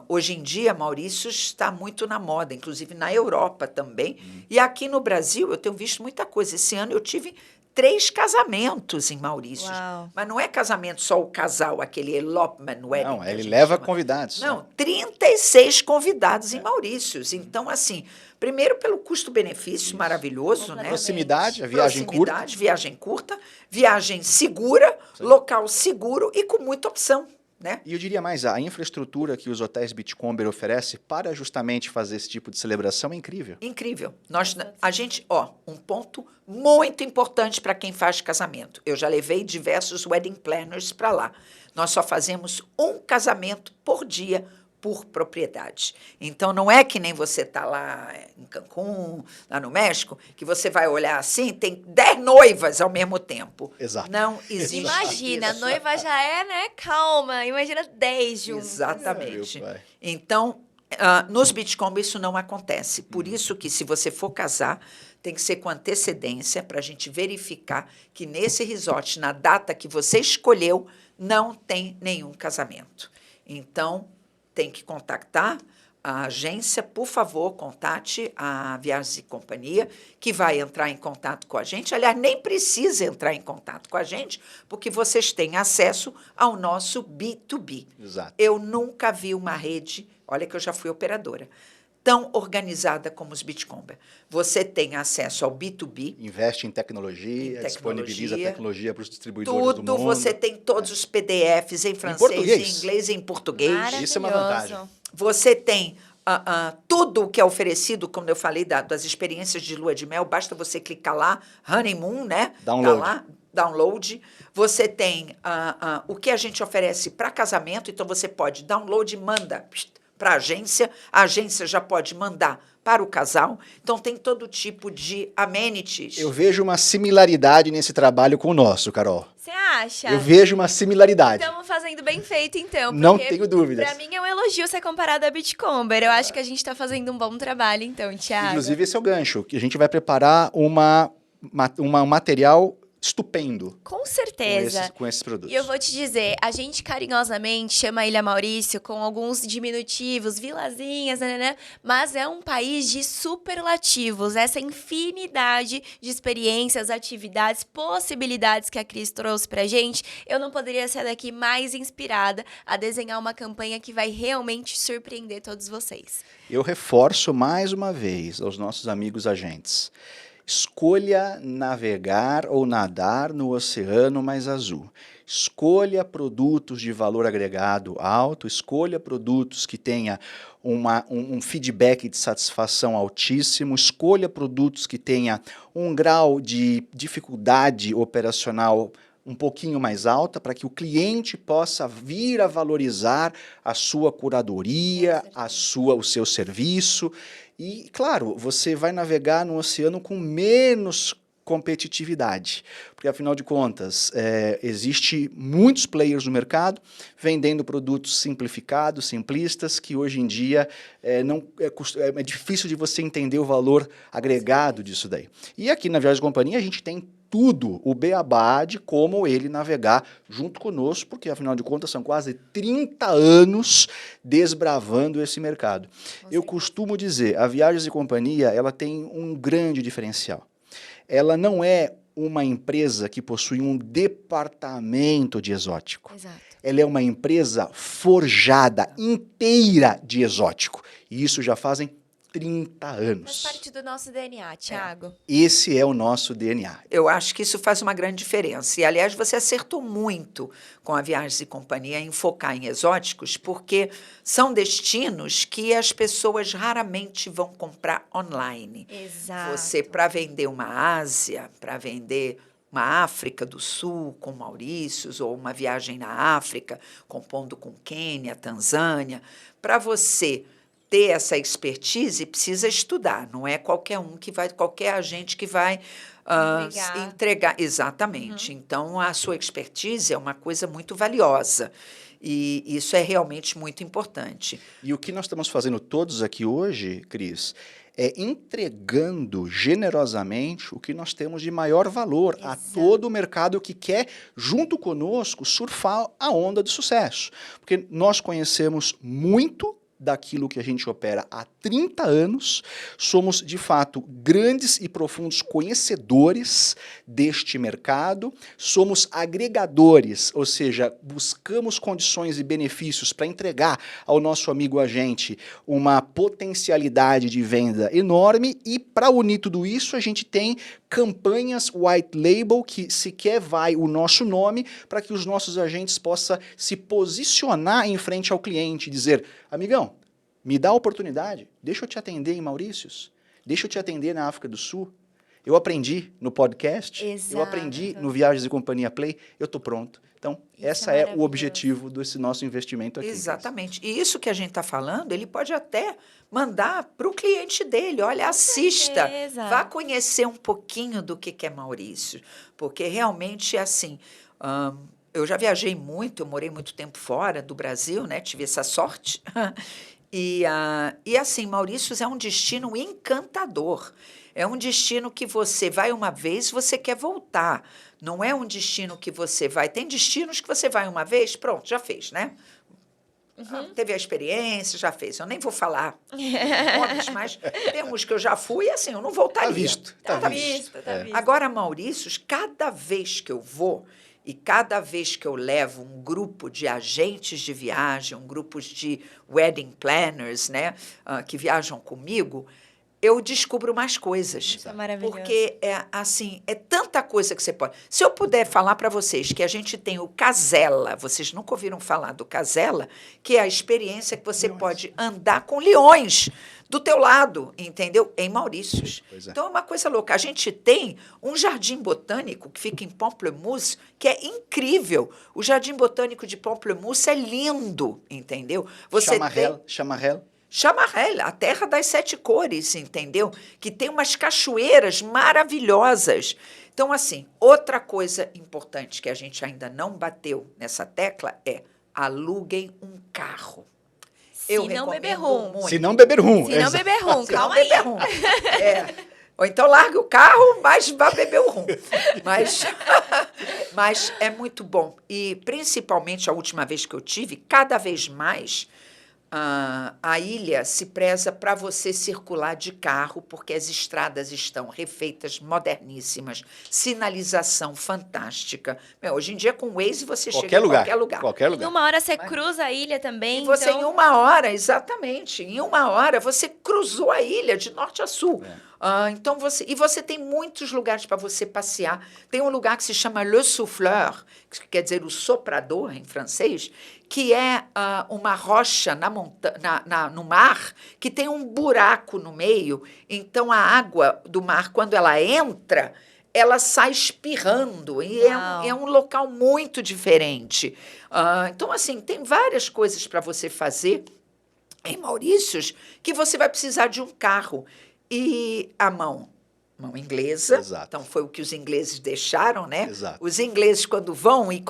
hoje em dia, Maurícios está muito na moda, inclusive na Europa também. E aqui no Brasil, eu tenho visto muita coisa. Esse ano eu tive 3 casamentos em Maurícios. Uau. Mas não é casamento só o casal, aquele elopement wedding. Não, que a ele gente leva chama. convidados. Não, 36 convidados em Maurícios. Então, assim, primeiro pelo custo-benefício maravilhoso, né? Proximidade, a viagem curta. Viagem curta, viagem segura, local seguro e com muita opção, né? E eu diria mais, a infraestrutura que os hotéis Beachcomber oferecem para justamente fazer esse tipo de celebração é incrível. Incrível. A gente, um ponto muito importante para quem faz casamento. Eu já levei diversos wedding planners para lá. Nós só fazemos um casamento por dia por propriedade. Então, não é que nem você está lá em Cancún, lá no México, que você vai olhar assim, tem 10 noivas ao mesmo tempo. Exato. Não existe Imagina, a isso. noiva já é, né, calma. Imagina 10 juntos. Exatamente. Meu pai. Então, nos Beachcomber isso não acontece. Por isso que, se você for casar, tem que ser com antecedência para a gente verificar que nesse resort, na data que você escolheu, não tem nenhum casamento. Então, tem que contactar a agência, por favor, contate a Viagens e Companhia, que vai entrar em contato com a gente. Aliás, nem precisa entrar em contato com a gente, porque vocês têm acesso ao nosso B2B. Exato. Eu nunca vi uma rede, olha que eu já fui operadora, tão organizada como os Beachcomber. Você tem acesso ao B2B, Investe em tecnologia, disponibiliza tecnologia para os distribuidores do tudo, mundo. você tem todos os PDFs em francês, português. em inglês e em português. Isso é uma vantagem. Você tem tudo o que é oferecido, como eu falei, das experiências de lua de mel. Basta você clicar lá, honeymoon, né? Download. Tá lá, download. Você tem o que a gente oferece para casamento. Então, você pode download e manda para a agência já pode mandar para o casal. Então, tem todo tipo de amenities. Eu vejo uma similaridade nesse trabalho com o nosso, Carol. Você acha? Eu vejo uma similaridade. Estamos fazendo bem feito, então. Não porque tenho dúvidas. Pra mim é um elogio ser comparado a Beachcomber. Eu acho que a gente tá fazendo um bom trabalho, então, Thiago. Inclusive, esse é o gancho, que a gente vai preparar um material estupendo Com certeza. com esses produtos. E eu vou te dizer, a gente carinhosamente chama a Ilha Maurício com alguns diminutivos, vilazinhas, né? Mas é um país de superlativos, essa infinidade de experiências, atividades, possibilidades que a Cris trouxe pra gente. Eu não poderia sair daqui mais inspirada a desenhar uma campanha que vai realmente surpreender todos vocês. Eu reforço mais uma vez aos nossos amigos agentes. Escolha navegar ou nadar no oceano mais azul. Escolha produtos de valor agregado alto, escolha produtos que tenha um feedback de satisfação altíssimo, escolha produtos que tenha um grau de dificuldade operacional um pouquinho mais alta, para que o cliente possa vir a valorizar a sua curadoria, o seu serviço. E, claro, você vai navegar no oceano com menos competitividade. Porque, afinal de contas, existe muitos players no mercado vendendo produtos simplificados, simplistas, que hoje em dia não é difícil de você entender o valor agregado disso daí. E aqui na Viagens e Companhia a gente tem tudo, o beabá de como ele navegar junto conosco, porque, afinal de contas, são quase 30 anos desbravando esse mercado. Eu costumo dizer, a Viagens e Companhia, ela tem um grande diferencial. Ela não é uma empresa que possui um departamento de exótico. Exato. Ela é uma empresa forjada, inteira de exótico. E isso já fazem 30 anos. Faz parte do nosso DNA, Thiago. Esse é o nosso DNA. Eu acho que isso faz uma grande diferença. E, aliás, você acertou muito com a Viagens e Companhia em focar em exóticos, porque são destinos que as pessoas raramente vão comprar online. Exato. Você, para vender uma Ásia, para vender uma África do Sul com Maurícios, ou uma viagem na África, compondo com Quênia, Tanzânia, para você ter essa expertise, precisa estudar. Não é qualquer um que vai, qualquer agente que vai entregar. Exatamente. Então, a sua expertise é uma coisa muito valiosa. E isso é realmente muito importante. E o que nós estamos fazendo todos aqui hoje, Cris, é entregando generosamente o que nós temos de maior valor a todo o mercado que quer, junto conosco, surfar a onda de sucesso. Porque nós conhecemos muito daquilo que a gente opera há 30 anos, somos, de fato, grandes e profundos conhecedores deste mercado, somos agregadores, ou seja, buscamos condições e benefícios para entregar ao nosso amigo agente uma potencialidade de venda enorme e, para unir tudo isso, a gente tem campanhas white label, que sequer vai o nosso nome, para que os nossos agentes possam se posicionar em frente ao cliente e dizer, amigão, me dá a oportunidade, deixa eu te atender em Maurícios, deixa eu te atender na África do Sul, eu aprendi no podcast, eu aprendi no Viagens e Companhia Play, eu estou pronto. Então, esse é o objetivo desse nosso investimento aqui. Exatamente. E isso que a gente está falando, ele pode até mandar para o cliente dele. Olha, assista, vá conhecer um pouquinho do que é Maurício. Porque realmente é assim, eu já viajei muito, eu morei muito tempo fora do Brasil, né? Tive essa sorte. E assim, Maurícios é um destino encantador. É um destino que você vai uma vez, você quer voltar. Não é um destino que você vai... Tem destinos que você vai uma vez, pronto, já fez, né? Teve a experiência, já fez. Eu nem vou falar nomes, mas tem uns que eu já fui e assim, eu não voltaria. Tá visto, tá visto. Agora, Maurícios, cada vez que eu vou e cada vez que eu levo um grupo de agentes de viagem, um grupo de wedding planners, né, que viajam comigo, eu descubro mais coisas. Isso é maravilhoso. Porque é tanta coisa que você pode. Se eu puder falar para vocês que a gente tem o Casella, vocês nunca ouviram falar do Casella, que é a experiência que você pode andar com leões do teu lado, entendeu? Em Maurícios. Então é uma coisa louca. A gente tem um jardim botânico que fica em Pamplemousse, que é incrível. O jardim botânico de Pamplemousse é lindo, entendeu? Chamarrel, a terra das 7 cores, entendeu? Que tem umas cachoeiras maravilhosas. Então, assim, outra coisa importante que a gente ainda não bateu nessa tecla é aluguem um carro. Se não beber rum. Se não beber rum. Se não beber rum, calma aí. Ou então largue o carro, mas vá beber o rum. Mas é muito bom. E, principalmente, a última vez que eu tive, cada vez mais... a ilha se preza para você circular de carro, porque as estradas estão refeitas, moderníssimas, sinalização fantástica. Hoje em dia, com o Waze, você chega em qualquer lugar. Qualquer lugar. Em uma hora você cruza a ilha também. E você, em uma hora, exatamente, em uma hora, você cruzou a ilha de norte a sul. Então você tem muitos lugares para você passear. Tem um lugar que se chama Le Souffleur, que quer dizer o soprador em francês, que é uma rocha no mar que tem um buraco no meio. Então a água do mar, quando ela entra, ela sai espirrando. E é um local muito diferente. Então, assim, tem várias coisas para você fazer em Maurícios que você vai precisar de um carro. E a mão mão inglesa. Exato. Então, foi o que os ingleses deixaram, né? Exato. Os ingleses, quando vão e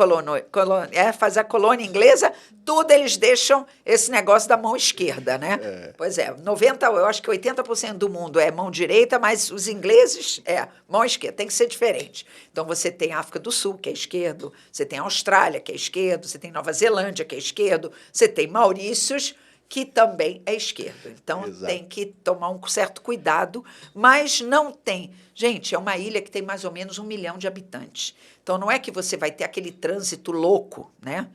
fazer a colônia inglesa, tudo eles deixam esse negócio da mão esquerda, né? Pois é, eu acho que 80% do mundo é mão direita, mas os ingleses mão esquerda, tem que ser diferente. Então, você tem a África do Sul, que é esquerdo, você tem a Austrália, que é esquerdo, você tem Nova Zelândia, que é esquerdo, você tem Maurícios, que também é esquerdo. Então, Exato. tem que tomar um certo cuidado, mas não tem. Gente, é uma ilha que tem mais ou menos 1 milhão de habitantes. Então, não é que você vai ter aquele trânsito louco, né?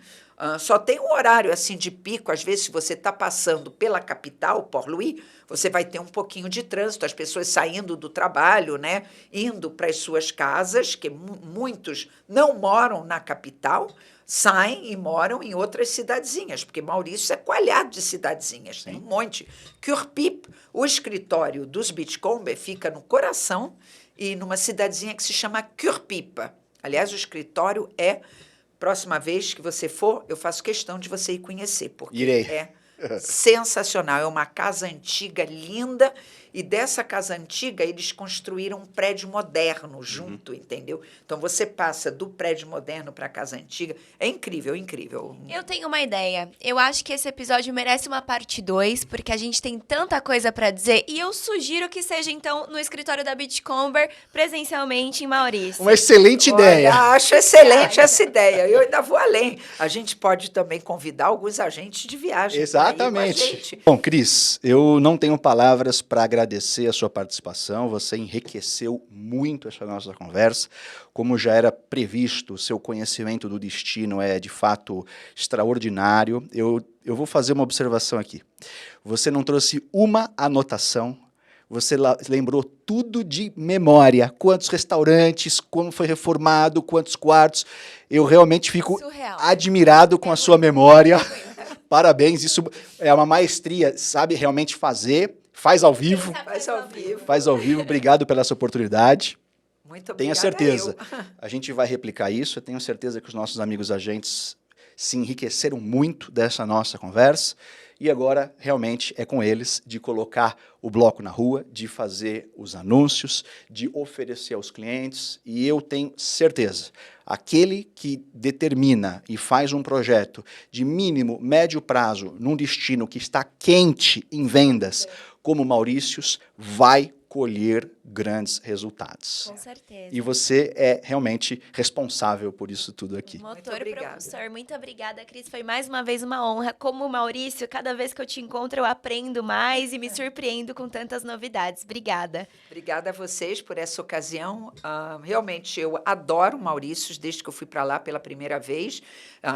Só tem um horário assim de pico. Às vezes, se você está passando pela capital, Port-Louis, você vai ter um pouquinho de trânsito, as pessoas saindo do trabalho, né? Indo para as suas casas, que muitos não moram na capital, saem e moram em outras cidadezinhas, porque Maurício é coalhado de cidadezinhas, tem um monte. Curpip, o escritório dos Beachcomber fica no coração e numa cidadezinha que se chama Curpip. Aliás, o escritório próxima vez que você for, eu faço questão de você ir conhecer, porque Irei. é sensacional. É uma casa antiga, linda, e dessa casa antiga eles construíram um prédio moderno junto, entendeu? Então, você passa do prédio moderno para a casa antiga. É incrível, incrível. Eu tenho uma ideia. Eu acho que esse episódio merece uma parte 2, porque a gente tem tanta coisa pra dizer. E eu sugiro que seja, então, no escritório da Beachcomber, presencialmente em Maurício. Uma excelente ideia. Olha, acho excelente essa ideia. Eu ainda vou além. A gente pode também convidar alguns agentes de viagem. Exatamente. Bom, Cris, eu não tenho palavras para agradecer a sua participação. Você enriqueceu muito essa nossa conversa. Como já era previsto, o seu conhecimento do destino é, de fato, extraordinário. Eu vou fazer uma observação aqui. Você não trouxe uma anotação. Você lembrou tudo de memória. Quantos restaurantes, como foi reformado, quantos quartos. Eu realmente fico admirado com a sua memória. Parabéns, isso é uma maestria, sabe realmente fazer. Faz ao vivo. Faz ao vivo. Faz ao vivo. Obrigado pela essa oportunidade. Muito obrigada. Tenha certeza. A gente vai replicar isso. Eu tenho certeza que os nossos amigos agentes se enriqueceram muito dessa nossa conversa. E agora, realmente, é com eles de colocar o bloco na rua, de fazer os anúncios, de oferecer aos clientes. E eu tenho certeza, aquele que determina e faz um projeto de mínimo, médio prazo, num destino que está quente em vendas, como Maurícios, vai colher grandes resultados. Com certeza. E você é realmente responsável por isso tudo aqui. Motor propulsor. Muito obrigada, Cris. Foi mais uma vez uma honra. Como o Maurício, cada vez que eu te encontro, eu aprendo mais e me surpreendo com tantas novidades. Obrigada. Obrigada a vocês por essa ocasião. Realmente, eu adoro Maurícios desde que eu fui para lá pela primeira vez.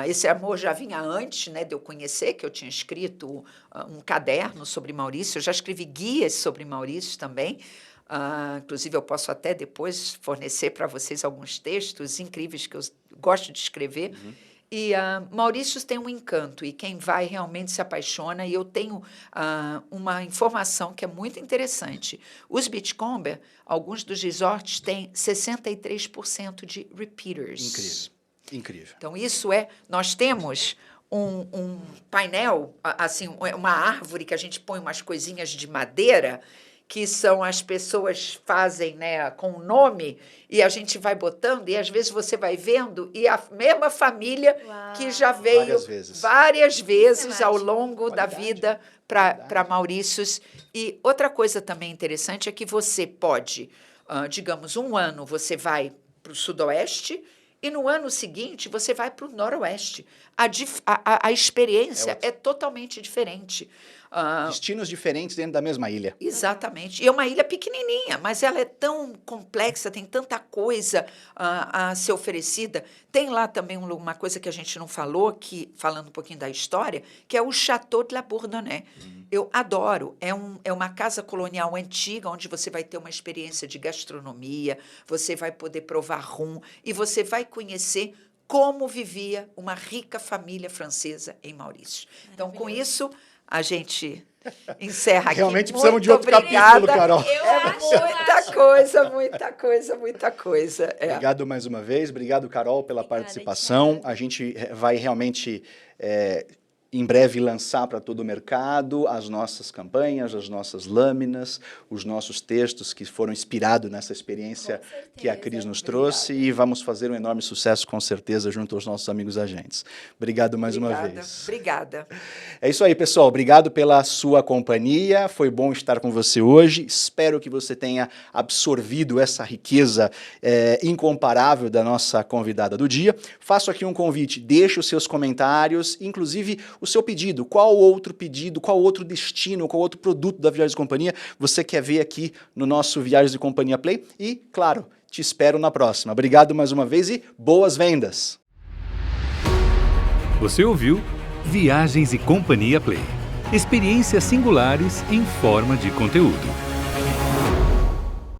Esse amor já vinha antes, né, de eu conhecer, que eu tinha escrito um caderno sobre Maurício. Eu já escrevi guias sobre Maurício também. Inclusive, eu posso até depois fornecer para vocês alguns textos incríveis que eu gosto de escrever. E Maurícios tem um encanto, e quem vai realmente se apaixona. E eu tenho uma informação que é muito interessante. Os Beachcomber, alguns dos resorts têm 63% de repeaters. Incrível, incrível. Então, nós temos um painel, assim, uma árvore que a gente põe umas coisinhas de madeira, que são as pessoas fazem, né, com o nome, e a gente vai botando, e às vezes você vai vendo, e a mesma família que já veio várias vezes ao longo da vida para Maurícios. E outra coisa também interessante é que você pode, digamos, um ano você vai para o sudoeste, e no ano seguinte você vai para o noroeste. A experiência é totalmente diferente. Destinos diferentes dentro da mesma ilha. Exatamente. E é uma ilha pequenininha, mas ela é tão complexa, tem tanta coisa a ser oferecida. Tem lá também uma coisa que a gente não falou, falando um pouquinho da história, que é o Château de la Bourdonnais. Eu adoro. É uma casa colonial antiga, onde você vai ter uma experiência de gastronomia, você vai poder provar rum e você vai conhecer como vivia uma rica família francesa em Maurício. Então, com isso, a gente encerra aqui. Realmente precisamos de outro capítulo, Carol. Muita coisa. Obrigado mais uma vez. Obrigado, Carol, pela participação. A gente vai realmente em breve lançar para todo o mercado as nossas campanhas, as nossas lâminas, os nossos textos que foram inspirados nessa experiência Com certeza. que a Cris nos trouxe e vamos fazer um enorme sucesso com certeza junto aos nossos amigos agentes. Obrigado mais uma vez. Obrigada. É isso aí, pessoal. Obrigado pela sua companhia. Foi bom estar com você hoje. Espero que você tenha absorvido essa riqueza incomparável da nossa convidada do dia. Faço aqui um convite. Deixe os seus comentários, inclusive o seu pedido. Qual outro destino, qual outro produto da Viagens e Companhia você quer ver aqui no nosso Viagens e Companhia Play? E, claro, te espero na próxima. Obrigado mais uma vez e boas vendas! Você ouviu Viagens e Companhia Play. Experiências singulares em forma de conteúdo.